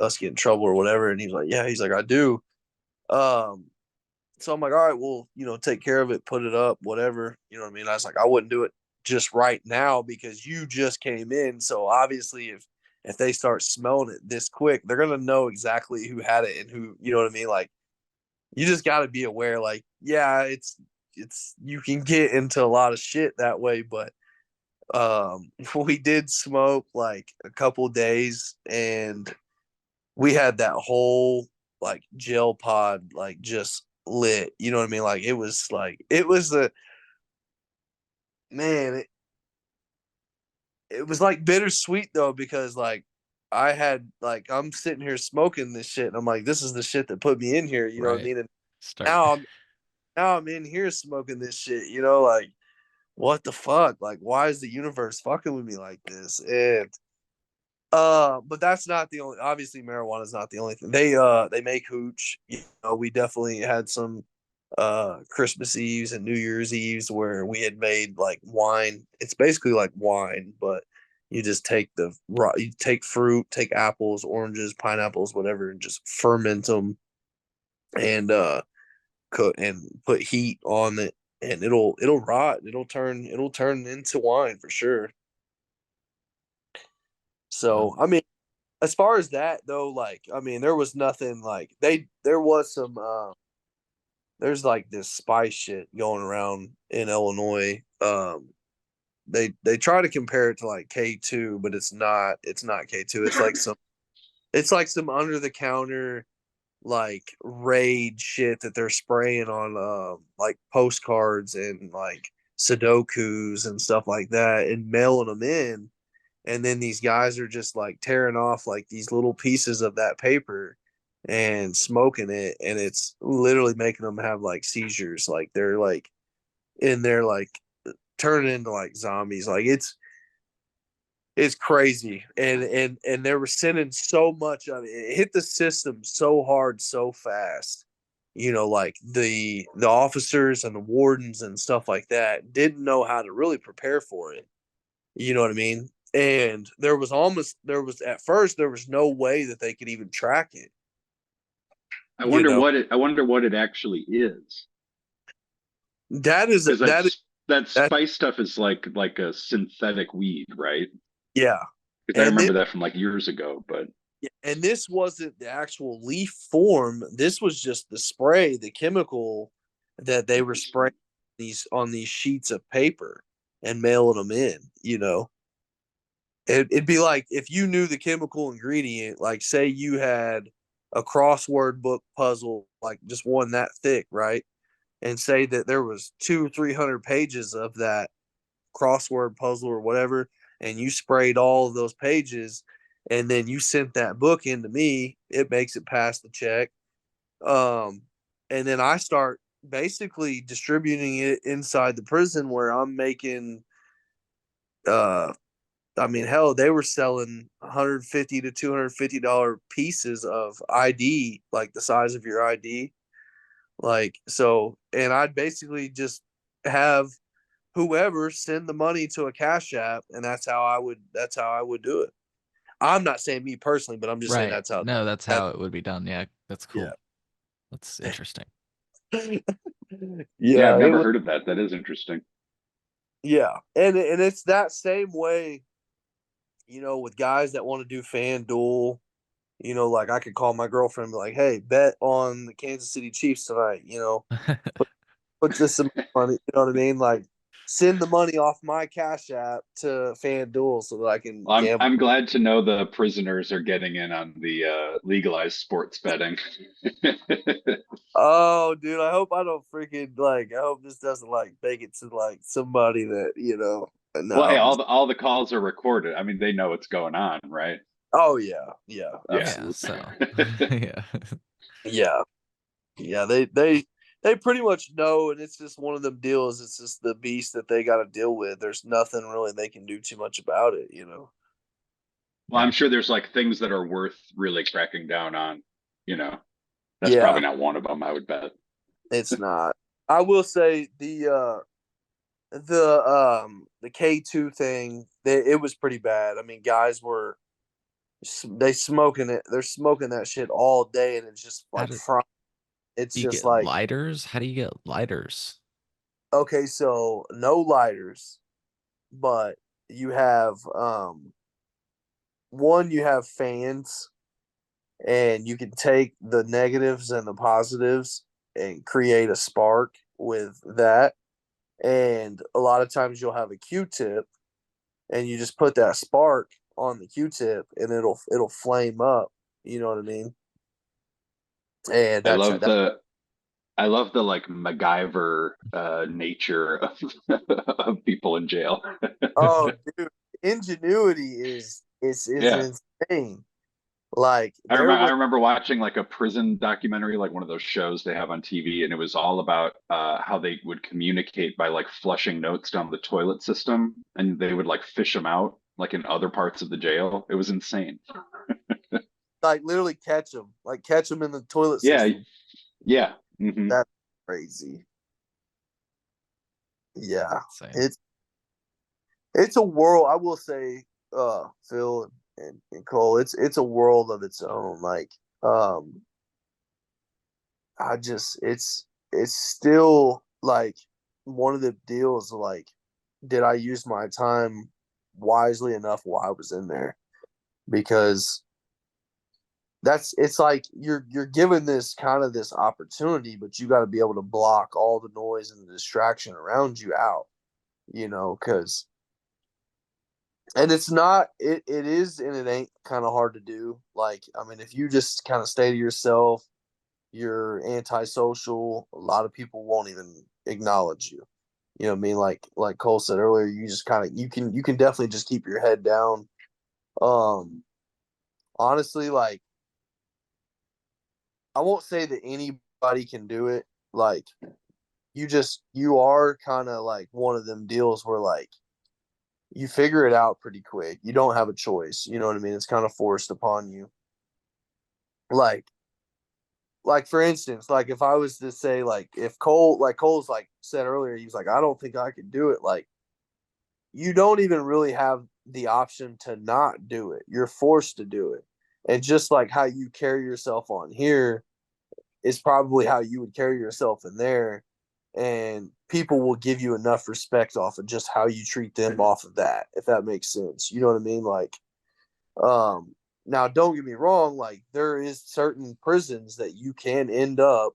[SPEAKER 3] us get in trouble or whatever. And he's like, yeah, he's like, I do. Um, so I'm like, all right, well, take care of it, put it up, whatever. You know what I mean? I was like, I wouldn't do it just right now because you just came in. So obviously, if they start smelling it this quick, they're gonna know exactly who had it and who. You know what I mean? Like, you just got to be aware. Like, yeah, it's you can get into a lot of shit that way, but we did smoke like a couple days, and we had that whole like gel pod like just lit. You know what I mean? Like it was the man. It was like bittersweet though because like I had like I'm sitting here smoking this shit and I'm like this is the shit that put me in here. You know what I
[SPEAKER 1] right.
[SPEAKER 3] mean? And
[SPEAKER 1] Start.
[SPEAKER 3] now I'm now I'm in here smoking this shit. Like what the fuck? Like why is the universe fucking with me like this? And but that's not the only. Obviously, marijuana is not the only thing. They make hooch. We definitely had some Christmas Eves and New Year's Eves where we had made like wine. It's basically like wine, but you just take you take fruit, take apples, oranges, pineapples, whatever, and just ferment them and cook and put heat on it, and it'll rot. It'll turn into wine for sure.
[SPEAKER 1] Uh,
[SPEAKER 3] So I mean as far as that though, like I mean, there was nothing like there was some there's like this spice shit going around in Illinois. They try to compare it to like K2, but it's not K2. It's like some under the counter like raid shit that they're spraying on like postcards and like Sudokus and stuff like that and mailing them in, and then these guys are just like tearing off like these little pieces of that paper and smoking it, and it's literally making them have like seizures, like they're like in there like turning into like zombies, like it's crazy, and they were sending so much of it. It hit the system so hard so fast, like the officers and the wardens and stuff like that didn't know how to really prepare for it. You know what I mean? And at first there was no way that they could even track it.
[SPEAKER 4] I
[SPEAKER 3] You
[SPEAKER 4] wonder
[SPEAKER 3] know,
[SPEAKER 4] what it actually is.
[SPEAKER 3] that is
[SPEAKER 4] Because
[SPEAKER 3] that is
[SPEAKER 4] that
[SPEAKER 3] that
[SPEAKER 4] spice stuff is like a synthetic weed, right?
[SPEAKER 3] yeah.
[SPEAKER 4] Because I
[SPEAKER 3] And
[SPEAKER 4] remember that from like years ago. But
[SPEAKER 3] And this wasn't the actual leaf form. This was just the spray, the chemical that they were spraying these on these sheets of paper and mailing them in. It'd be like if you knew the chemical ingredient, like say you had a crossword book puzzle, like just one that thick, right? And say that there was 200-300 pages of that crossword puzzle or whatever, and you sprayed all of those pages, and then you sent that book in to me, it makes it past the check. Um, and then I start basically distributing it inside the prison where I'm making I mean, hell, they were selling $150 to $250 pieces of ID, like the size of your ID. Like, so, and I'd basically just have whoever send the money to a cash app, and that's how I would do it. I'm not saying me personally, but I'm just saying
[SPEAKER 1] Right.
[SPEAKER 3] that's how
[SPEAKER 1] No, that's
[SPEAKER 3] that
[SPEAKER 1] how it would be done. Yeah, that's
[SPEAKER 3] yeah.
[SPEAKER 1] cool. That's interesting.
[SPEAKER 4] Yeah,
[SPEAKER 3] Yeah,
[SPEAKER 4] I've
[SPEAKER 3] it
[SPEAKER 4] never
[SPEAKER 3] was
[SPEAKER 4] heard of that. That is interesting.
[SPEAKER 3] yeah. And it's that same way, with guys that want to do FanDuel. Like I could call my girlfriend and be like, "Hey, bet on the Kansas City Chiefs tonight." Put this some money. You know what I mean? Like, send the money off my Cash App to FanDuel so that I can
[SPEAKER 4] Well, I'm
[SPEAKER 3] gamble.
[SPEAKER 4] I'm glad to know the prisoners are getting in on the legalized sports betting.
[SPEAKER 3] Oh, dude, I hope I don't freaking like. I hope this doesn't like make it to like somebody that No,
[SPEAKER 4] Well, hey,
[SPEAKER 3] I'm
[SPEAKER 4] all
[SPEAKER 3] just.
[SPEAKER 4] the calls are recorded. I mean, they know what's going on, right?
[SPEAKER 3] Oh yeah, yeah,
[SPEAKER 4] Yeah.
[SPEAKER 1] Yeah,
[SPEAKER 3] absolutely.
[SPEAKER 1] so yeah.
[SPEAKER 3] Yeah, yeah. They pretty much know, and it's just one of them deals. It's just the beast that they got to deal with. There's nothing really they can do too much about it.
[SPEAKER 4] Well, I'm
[SPEAKER 1] Yeah.
[SPEAKER 4] sure there's like things that are worth really cracking down on. You know, that's
[SPEAKER 3] Yeah,
[SPEAKER 4] probably not one of them, I would bet.
[SPEAKER 3] it's not. I will say the K2 thing, it was pretty bad. I mean, guys were they smoking it. They're smoking that shit all day, and it's just
[SPEAKER 1] How
[SPEAKER 3] like
[SPEAKER 1] do
[SPEAKER 3] fry. It's
[SPEAKER 1] you
[SPEAKER 3] just
[SPEAKER 1] get
[SPEAKER 3] like
[SPEAKER 1] lighters? How do you get lighters?
[SPEAKER 3] okay, so no lighters, but you have one you have fans, and you can take the negatives and the positives and create a spark with that. And a lot of times you'll have a Q-tip, and you just put that spark on the Q-tip, and it'll flame up. You know what I mean? And
[SPEAKER 4] I
[SPEAKER 3] that's
[SPEAKER 4] love
[SPEAKER 3] that.
[SPEAKER 4] the I love the like MacGyver nature of of people in jail.
[SPEAKER 3] Oh, dude, ingenuity is
[SPEAKER 4] Yeah.
[SPEAKER 3] insane. Like
[SPEAKER 4] I
[SPEAKER 3] there
[SPEAKER 4] remember, I
[SPEAKER 3] was
[SPEAKER 4] remember watching like a prison documentary, like one of those shows they have on TV, and it was all about how they would communicate by like flushing notes down the toilet system, and they would like fish them out like in other parts of the jail. It was insane.
[SPEAKER 3] like literally catch them in the toilet
[SPEAKER 4] Yeah,
[SPEAKER 3] system.
[SPEAKER 4] yeah. Hmm.
[SPEAKER 3] That's crazy. Yeah,
[SPEAKER 1] Insane.
[SPEAKER 3] it's a world. I will say, Phil and Cole, it's a world of its own. Like, I just it's still like one of the deals. Like, did I use my time wisely enough while I was in there? Because it's like you're given this kind of this opportunity, but you got to be able to block all the noise and the distraction around you out. Because and it's not it is and it ain't kind of hard to do. Like, I mean, if you just kind of stay to yourself, you're antisocial, a lot of people won't even acknowledge you. You know what I mean? Like Cole said earlier, you just kind of you can definitely just keep your head down. Um Honestly, like, I won't say that anybody can do it. Like, you are kind of like one of them deals where like you figure it out pretty quick. You don't have a choice. You know what I mean? It's kind of forced upon you. Like for instance, like if I was to say like if Cole's like said earlier, he was like, I don't think I could do it. Like, you don't even really have the option to not do it. You're forced to do it. And just like how you carry yourself on here is probably how you would carry yourself in there. And people will give you enough respect off of just how you treat them off of that, if that makes sense. You know what I mean? Um, Now, don't get me wrong, like there is certain prisons that you can end up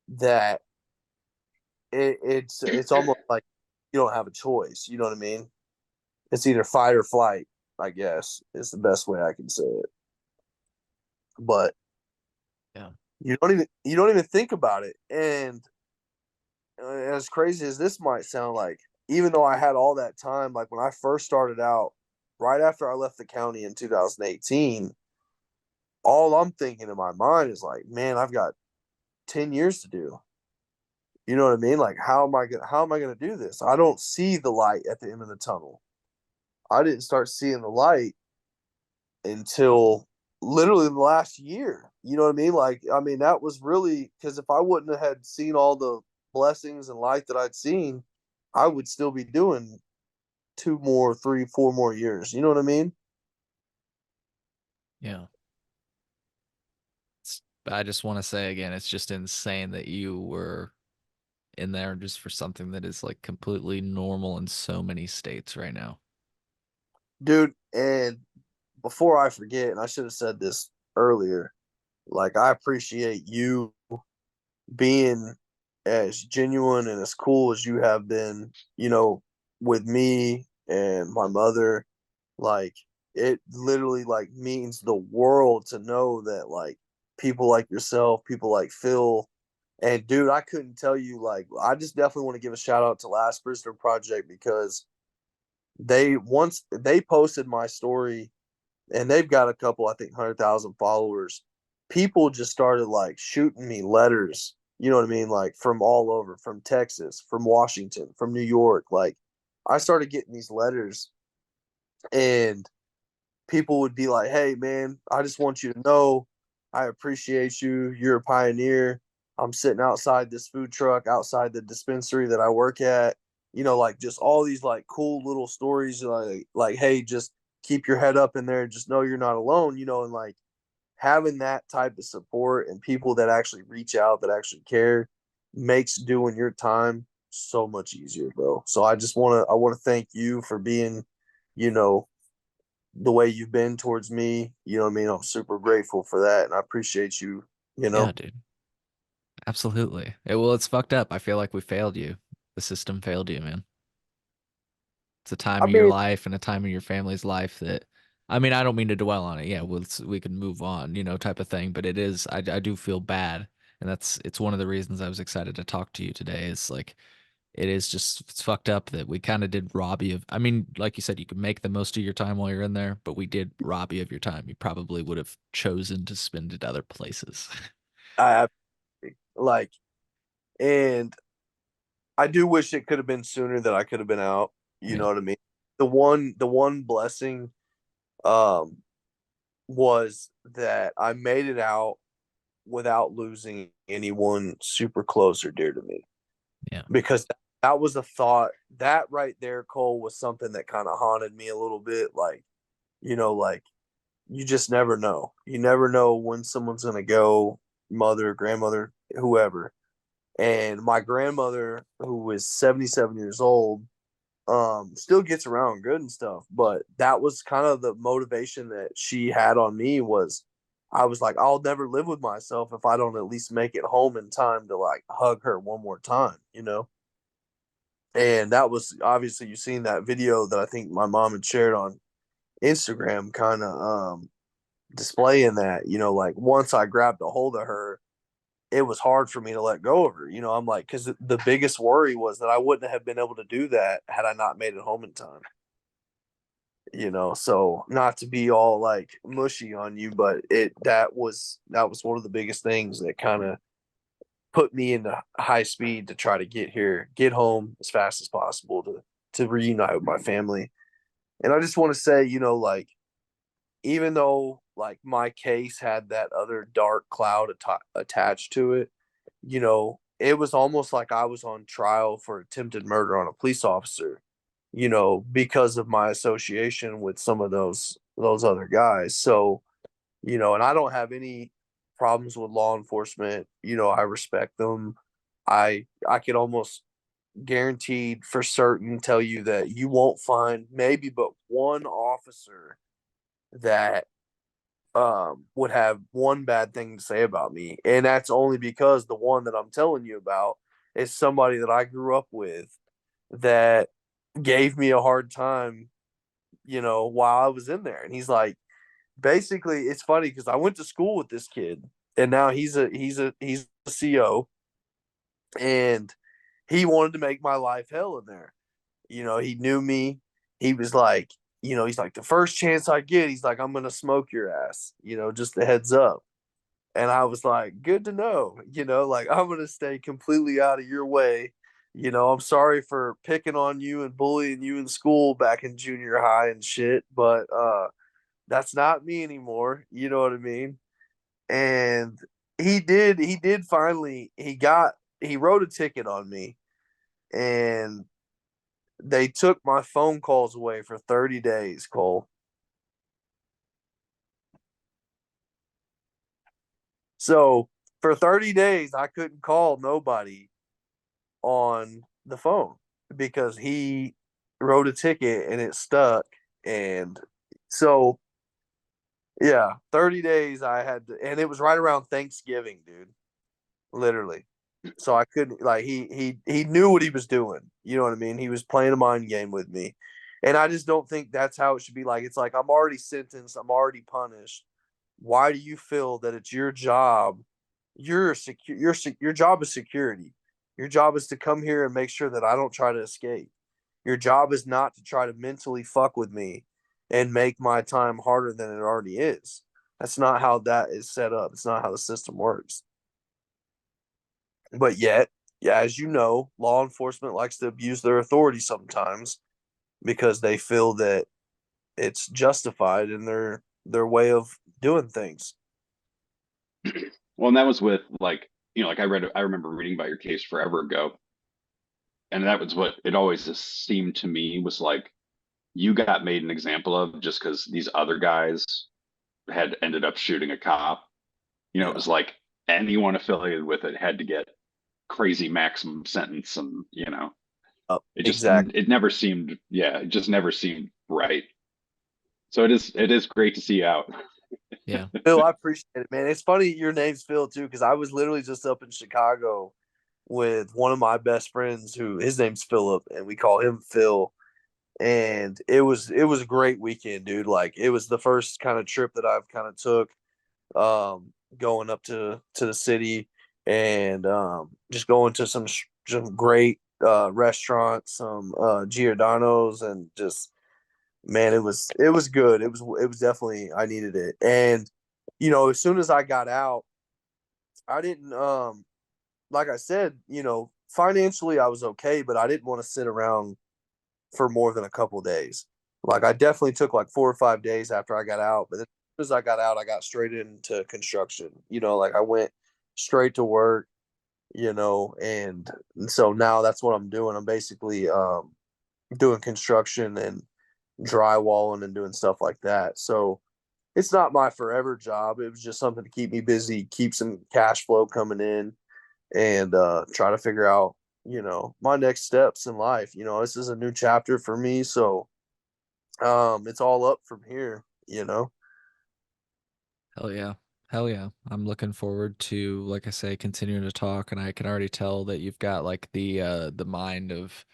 [SPEAKER 3] that it's almost like you don't have a choice. You know what I mean? It's either fight or flight, I guess, is the best way I can say it. But
[SPEAKER 1] Yeah.
[SPEAKER 3] you don't even think about it. And as crazy as this might sound, like even though I had all that time, like when I first started out, right after I left the county in 2018, all I'm thinking in my mind is like, man, I've got 10 years to do. You know what I mean? Like how am I gonna do this? I don't see the light at the end of the tunnel. I didn't start seeing the light until literally the last year. You know what I mean? Like, I mean, that was really because if I wouldn't have had seen all the blessings and light that I'd seen, I would still be doing 2 more, 3, 4 more years. You know what I mean?
[SPEAKER 1] Yeah. I just want to say again, it's just insane that you were in there just for something that is like completely normal in so many states right now.
[SPEAKER 3] Dude, and before I forget, and I should have said this earlier, like I appreciate you being as genuine and as cool as you have been, with me and my mother. Like it literally like means the world to know that like people like yourself, people like Phil, and dude, I couldn't tell you, like I just definitely want to give a shout out to Last Prisoner Project because once they posted my story and they've got a couple, I think 100,000 followers. People just started like shooting me letters. You know what I mean? Like from all over, from Texas, from Washington, from New York. Like I started getting these letters, and people would be like, "Hey, man, I just want you to know, I appreciate you. You're a pioneer. I'm sitting outside this food truck, outside the dispensary that I work at. Like just all these like cool little stories, like, hey, just keep your head up in there. Just know you're not alone. And like having that type of support and people that actually reach out, that actually care, makes doing your time so much easier, bro. So I want to thank you for being, you know, the way you've been towards me. You know what I mean? I'm super grateful for that, and I appreciate you. You
[SPEAKER 1] Yeah,
[SPEAKER 3] know,
[SPEAKER 1] dude. Absolutely. Well, it's fucked up. I feel like we failed you. The system failed you, man. It's a time
[SPEAKER 3] I
[SPEAKER 1] of your
[SPEAKER 3] mean,
[SPEAKER 1] life and a time of your family's life that, I mean, I don't mean to dwell on it. Yeah, we can move on, type of thing. But it is, I do feel bad, and it's one of the reasons I was excited to talk to you today. Is like, it is just it's fucked up that we kind of did rob you of. I mean, like you said, you can make the most of your time while you're in there, but we did rob you of your time. You probably would have chosen to spend it other places.
[SPEAKER 3] I like, and I do wish it could have been sooner that I could have been out. You know
[SPEAKER 1] Yeah,
[SPEAKER 3] what I mean? The one blessing, um, was that I made it out without losing anyone super close or dear to me.
[SPEAKER 1] yeah,
[SPEAKER 3] Because that was a thought that right there, Cole, was something that kind of haunted me a little bit. Like you just never know. You never know when someone's gonna go, mother, grandmother, whoever. And my grandmother, who was 77 years old, still gets around good and stuff. But that was kind of the motivation that she had on me was I was like, I'll never live with myself if I don't at least make it home in time to like hug her one more time. And that was obviously you've seen that video that I think my mom had shared on Instagram, kind of displaying that. Like once I grabbed a hold of her, it was hard for me to let go of her. I'm like, because the biggest worry was that I wouldn't have been able to do that had I not made it home in time. So not to be all like mushy on you, but that was one of the biggest things that kind of put me into high speed to try to get home as fast as possible to reunite with my family. And I just want to say, like even though like my case had that other dark cloud attached to it, it was almost like I was on trial for attempted murder on a police officer, because of my association with some of those other guys. So, and I don't have any problems with law enforcement. I respect them. I could almost guaranteed for certain tell you that you won't find maybe but one officer that would have one bad thing to say about me, and that's only because the one that I'm telling you about is somebody that I grew up with that gave me a hard time, while I was in there. And he's like, basically, it's funny because I went to school with this kid, and now he's a CO, and he wanted to make my life hell in there. He knew me. He was like, he's like, the first chance I get, he's like, I'm gonna smoke your ass. Just a heads up. And I was like, good to know. Like, I'm gonna stay completely out of your way. I'm sorry for picking on you and bullying you in school back in junior high and shit, but that's not me anymore. You know what I mean? And he did finally he wrote a ticket on me, and they took my phone calls away for 30 days, Cole. So for 30 days I couldn't call nobody on the phone because he wrote a ticket and it stuck. And so yeah, 30 days I had to, and it was right around Thanksgiving, dude. Literally. So I couldn't, like, he knew what he was doing. You know what I mean? He was playing a mind game with me. And I just don't think that's how it should be. Like, it's like I'm already sentenced, I'm already punished. Why do you feel that it's your job? Your job is security. Your job is to come here and make sure that I don't try to escape. Your job is not to try to mentally fuck with me and make my time harder than it already is. That's not how that is set up. It's not how the system works. But yet, yeah, as you know, law enforcement likes to abuse their authority sometimes because they feel that it's justified in their way of doing things.
[SPEAKER 4] Well, and that was with like, like I remember reading about your case forever ago, and that was what it always just seemed to me was like you got made an example of just because these other guys had ended up shooting a cop. It
[SPEAKER 3] Yeah.
[SPEAKER 4] was like anyone affiliated with it had to get crazy maximum sentence, and
[SPEAKER 3] Exactly.
[SPEAKER 4] it never seemed, yeah, it just never seemed right. So it is great to see you out.
[SPEAKER 1] Yeah.
[SPEAKER 3] Phil, I appreciate it, man. It's funny your name's Phil too, because I was literally just up in Chicago with one of my best friends who his name's Philip and we call him Phil. And it was a great weekend, dude. Like it was the first kind of trip that I've kind of took going up to the city and just going to some great restaurants, some Giordano's, and just man, it was good. It was definitely I needed it. And as soon as I got out, I didn't like I said, financially I was okay, but I didn't want to sit around for more than a couple days. Like I definitely took like 4 or 5 days after I got out, but as soon as I got out, I got straight into construction. Like I went straight to work, and so now that's what I'm doing. I'm basically doing construction and drywalling and doing stuff like that. So it's not my forever job. It was just something to keep me busy, keep some cash flow coming in, and try to figure out, my next steps in life. This is a new chapter for me, so it's all up from here.
[SPEAKER 1] Hell yeah. Hell yeah. I'm looking forward to, like I say, continuing to talk, and I can already tell that you've got like the mind of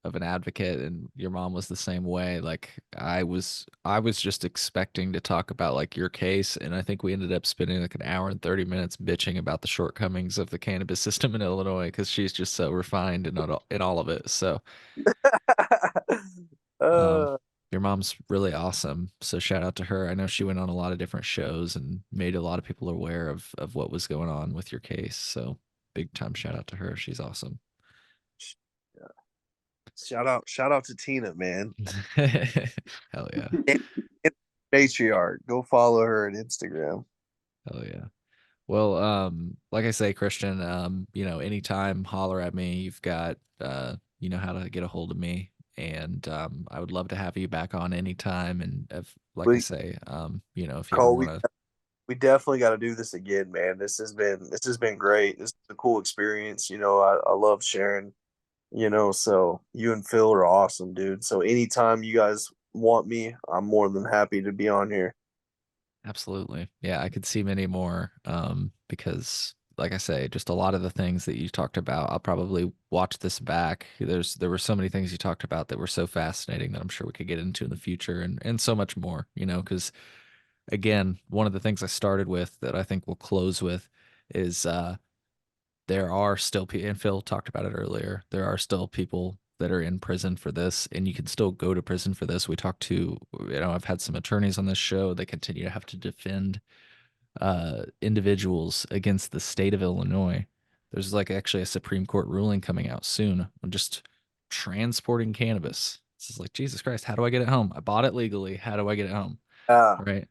[SPEAKER 1] an advocate, and your mom was the same way. Like I was just expecting to talk about like your case, and I think we ended up spending like an hour and 30 minutes bitching about the shortcomings of the cannabis system in Illinois because she's just so refined in all of it. So um
[SPEAKER 3] uh,
[SPEAKER 1] your mom's really awesome. So shout out to her. I know she went on a lot of different shows and made a lot of people aware of what was going on with your case. So big time shout out to her. She's awesome.
[SPEAKER 3] shout out to Tina, man.
[SPEAKER 1] Hell yeah.
[SPEAKER 3] And matriarch. Go follow her on Instagram.
[SPEAKER 1] Hell yeah. Well, like I say, Christian, anytime holler at me. You've got you know how to get a hold of me. And I would love to have you back on anytime. And if like I
[SPEAKER 3] We
[SPEAKER 1] say, if you ever
[SPEAKER 3] Cole,
[SPEAKER 1] want
[SPEAKER 3] we
[SPEAKER 1] to.
[SPEAKER 3] we definitely got to do this again, man. This has been great. This is a cool experience. I love sharing. So you and Phil are awesome, dude. So anytime you guys want me, I'm more than happy to be on here.
[SPEAKER 1] Absolutely. Yeah, I could see many more because like I say, just a lot of the things that you talked about, I'll probably watch this back. There were so many things you talked about that were so fascinating that I'm sure we could get into in the future and so much more, because again, one of the things I started with that I think we'll close with is there are still people, and Phil talked about it earlier, there are still people that are in prison for this, and you can still go to prison for this. We talked to, I've had some attorneys on this show. They continue to have to defend individuals against the state of Illinois. There's like actually a Supreme Court ruling coming out soon on just transporting cannabis. This is like, Jesus Christ, how do I get it home? I bought it legally. How do I get it home?
[SPEAKER 3] Yeah,
[SPEAKER 1] Right.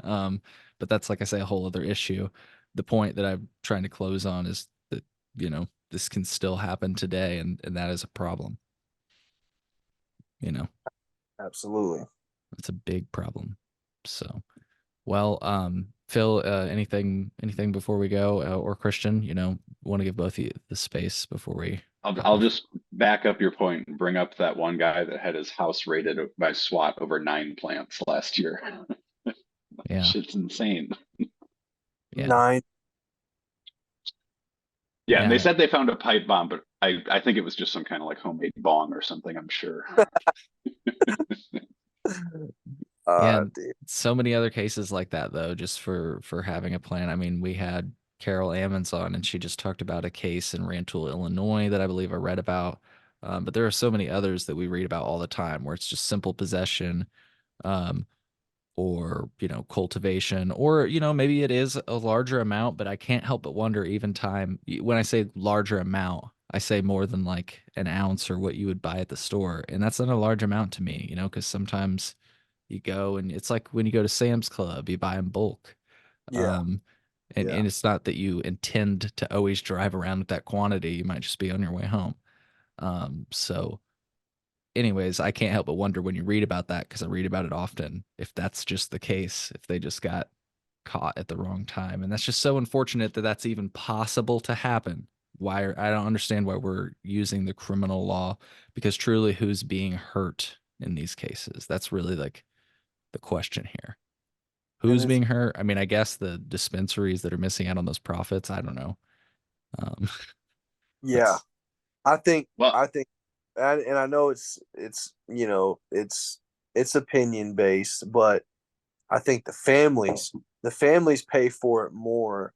[SPEAKER 1] um, but that's like I say, a whole other issue. The point that I'm trying to close on is that, this can still happen today, and that is a problem. You know,
[SPEAKER 3] absolutely.
[SPEAKER 1] it's a big problem. So, well, Phil, anything before we go, or Christian, want to give both of you the space before we hop
[SPEAKER 4] I'll
[SPEAKER 1] off.
[SPEAKER 4] just back up your point and bring up that one guy that had his house raided by SWAT over 9 plants last year.
[SPEAKER 1] Yeah,
[SPEAKER 4] Shit's insane.
[SPEAKER 1] yeah,
[SPEAKER 3] 9.
[SPEAKER 4] Yeah, and they
[SPEAKER 1] yeah,
[SPEAKER 4] said they found a pipe bomb, but I think it was just some kind of like homemade bong or something, I'm sure.
[SPEAKER 1] yeah.
[SPEAKER 3] Dude.
[SPEAKER 1] So many other cases like that, though, just for having a plan. I mean, we had Carol Ammons on, and she just talked about a case in Rantoul, Illinois, that I believe I read about. But there are so many others that we read about all the time, where it's just simple possession. Um, or cultivation, or maybe it is a larger amount, but I can't help but wonder, even time when I say larger amount, I say more than like an ounce or what you would buy at the store, and that's not a large amount to me, because sometimes you go and it's like when you go to Sam's Club, you buy in bulk.
[SPEAKER 3] Yeah,
[SPEAKER 1] um and
[SPEAKER 3] yeah.
[SPEAKER 1] it's not that you intend to always drive around with that quantity. You might just be on your way home. So anyways, I can't help but wonder when you read about that, because I read about it often, if that's just the case, if they just got caught at the wrong time. And that's just so unfortunate that that's even possible to happen. I don't understand why we're using the criminal law, because truly, who's being hurt in these cases? That's really like the question here.
[SPEAKER 3] And
[SPEAKER 1] Who's
[SPEAKER 3] it's
[SPEAKER 1] being hurt? I mean, I guess the dispensaries that are missing out on those profits. I don't know. Um,
[SPEAKER 3] yeah.
[SPEAKER 1] that's
[SPEAKER 3] I think
[SPEAKER 4] Well,
[SPEAKER 3] I think and I know it's it's opinion based, but I think the families pay for it more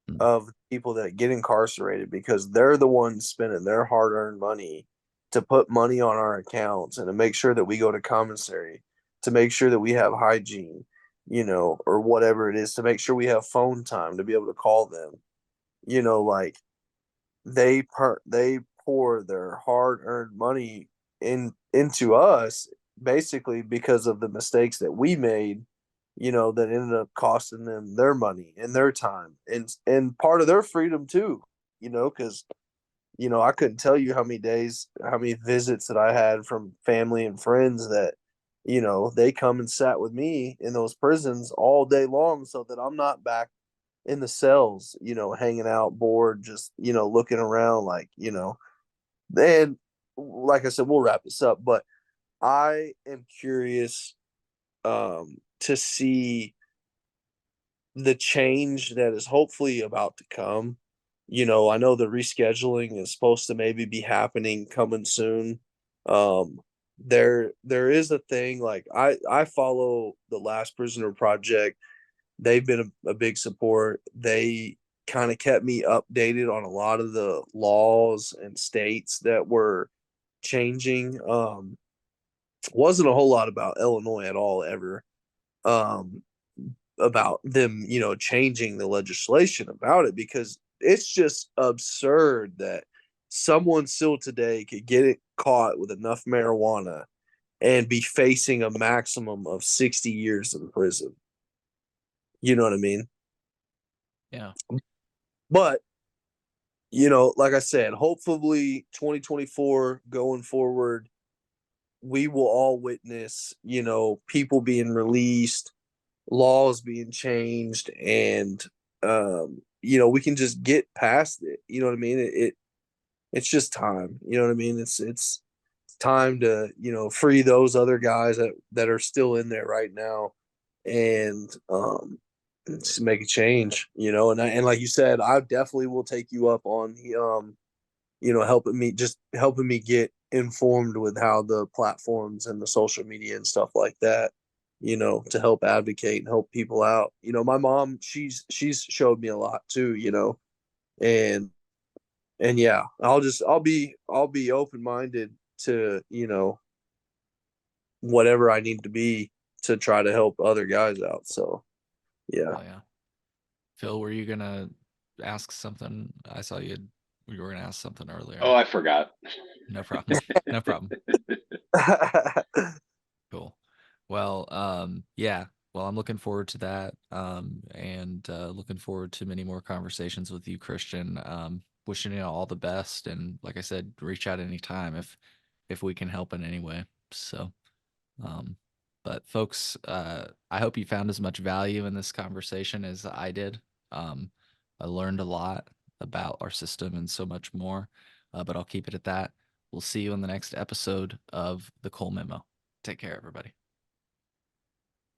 [SPEAKER 1] mm,
[SPEAKER 3] of people that get incarcerated, because they're the ones spending their hard-earned money to put money on our accounts and to make sure that we go to commissary, to make sure that we have hygiene, or whatever it is, to make sure we have phone time to be able to call them. Like they pour their hard-earned money into us, basically because of the mistakes that we made, that ended up costing them their money and their time and part of their freedom too, because I couldn't tell you how many visits that I had from family and friends that they come and sat with me in those prisons all day long so that I'm not back in the cells, hanging out bored, just, looking around, like, and like I said, we'll wrap this up, but I am curious to see the change that is hopefully about to come. I know the rescheduling is supposed to maybe be happening coming soon. Um, there is a thing, like I follow the Last Prisoner Project. They've been a big support. They kind of kept me updated on a lot of the laws and states that were changing. Wasn't a whole lot about Illinois at all ever. Um, about them, changing the legislation about it, because it's just absurd that someone still today could get it caught with enough marijuana and be facing a maximum of 60 years in prison. You know what I mean?
[SPEAKER 1] yeah.
[SPEAKER 3] But like I said, hopefully 2024 going forward, we will all witness, people being released, laws being changed, and we can just get past it. You know what I mean? It's just time. You know what I mean? It's time to free those other guys that are still in there right now, and just make a change, you know. And like you said, I definitely will take you up on the helping me get informed with how the platforms and the social media and stuff like that, you know, to help advocate and help people out. You know, my mom, she's showed me a lot too, you know, and yeah, I'll be open minded to, you know, whatever I need to be to try to help other guys out. So yeah.
[SPEAKER 1] Oh yeah. Phil, were you gonna ask something? I saw you were gonna ask something
[SPEAKER 4] Oh,
[SPEAKER 1] earlier.
[SPEAKER 4] I forgot.
[SPEAKER 1] No problem. No problem. Cool. Well, yeah. Well, I'm looking forward to that. And looking forward to many more conversations with you, Christian. Wishing you all the best, and like I said, reach out anytime if we can help in any way. So, um, but folks, I hope you found as much value in this conversation as I did. Um, I learned a lot about our system and so much more. But I'll keep it at that. We'll see you in the next episode of the Cole Memo. Take care, everybody.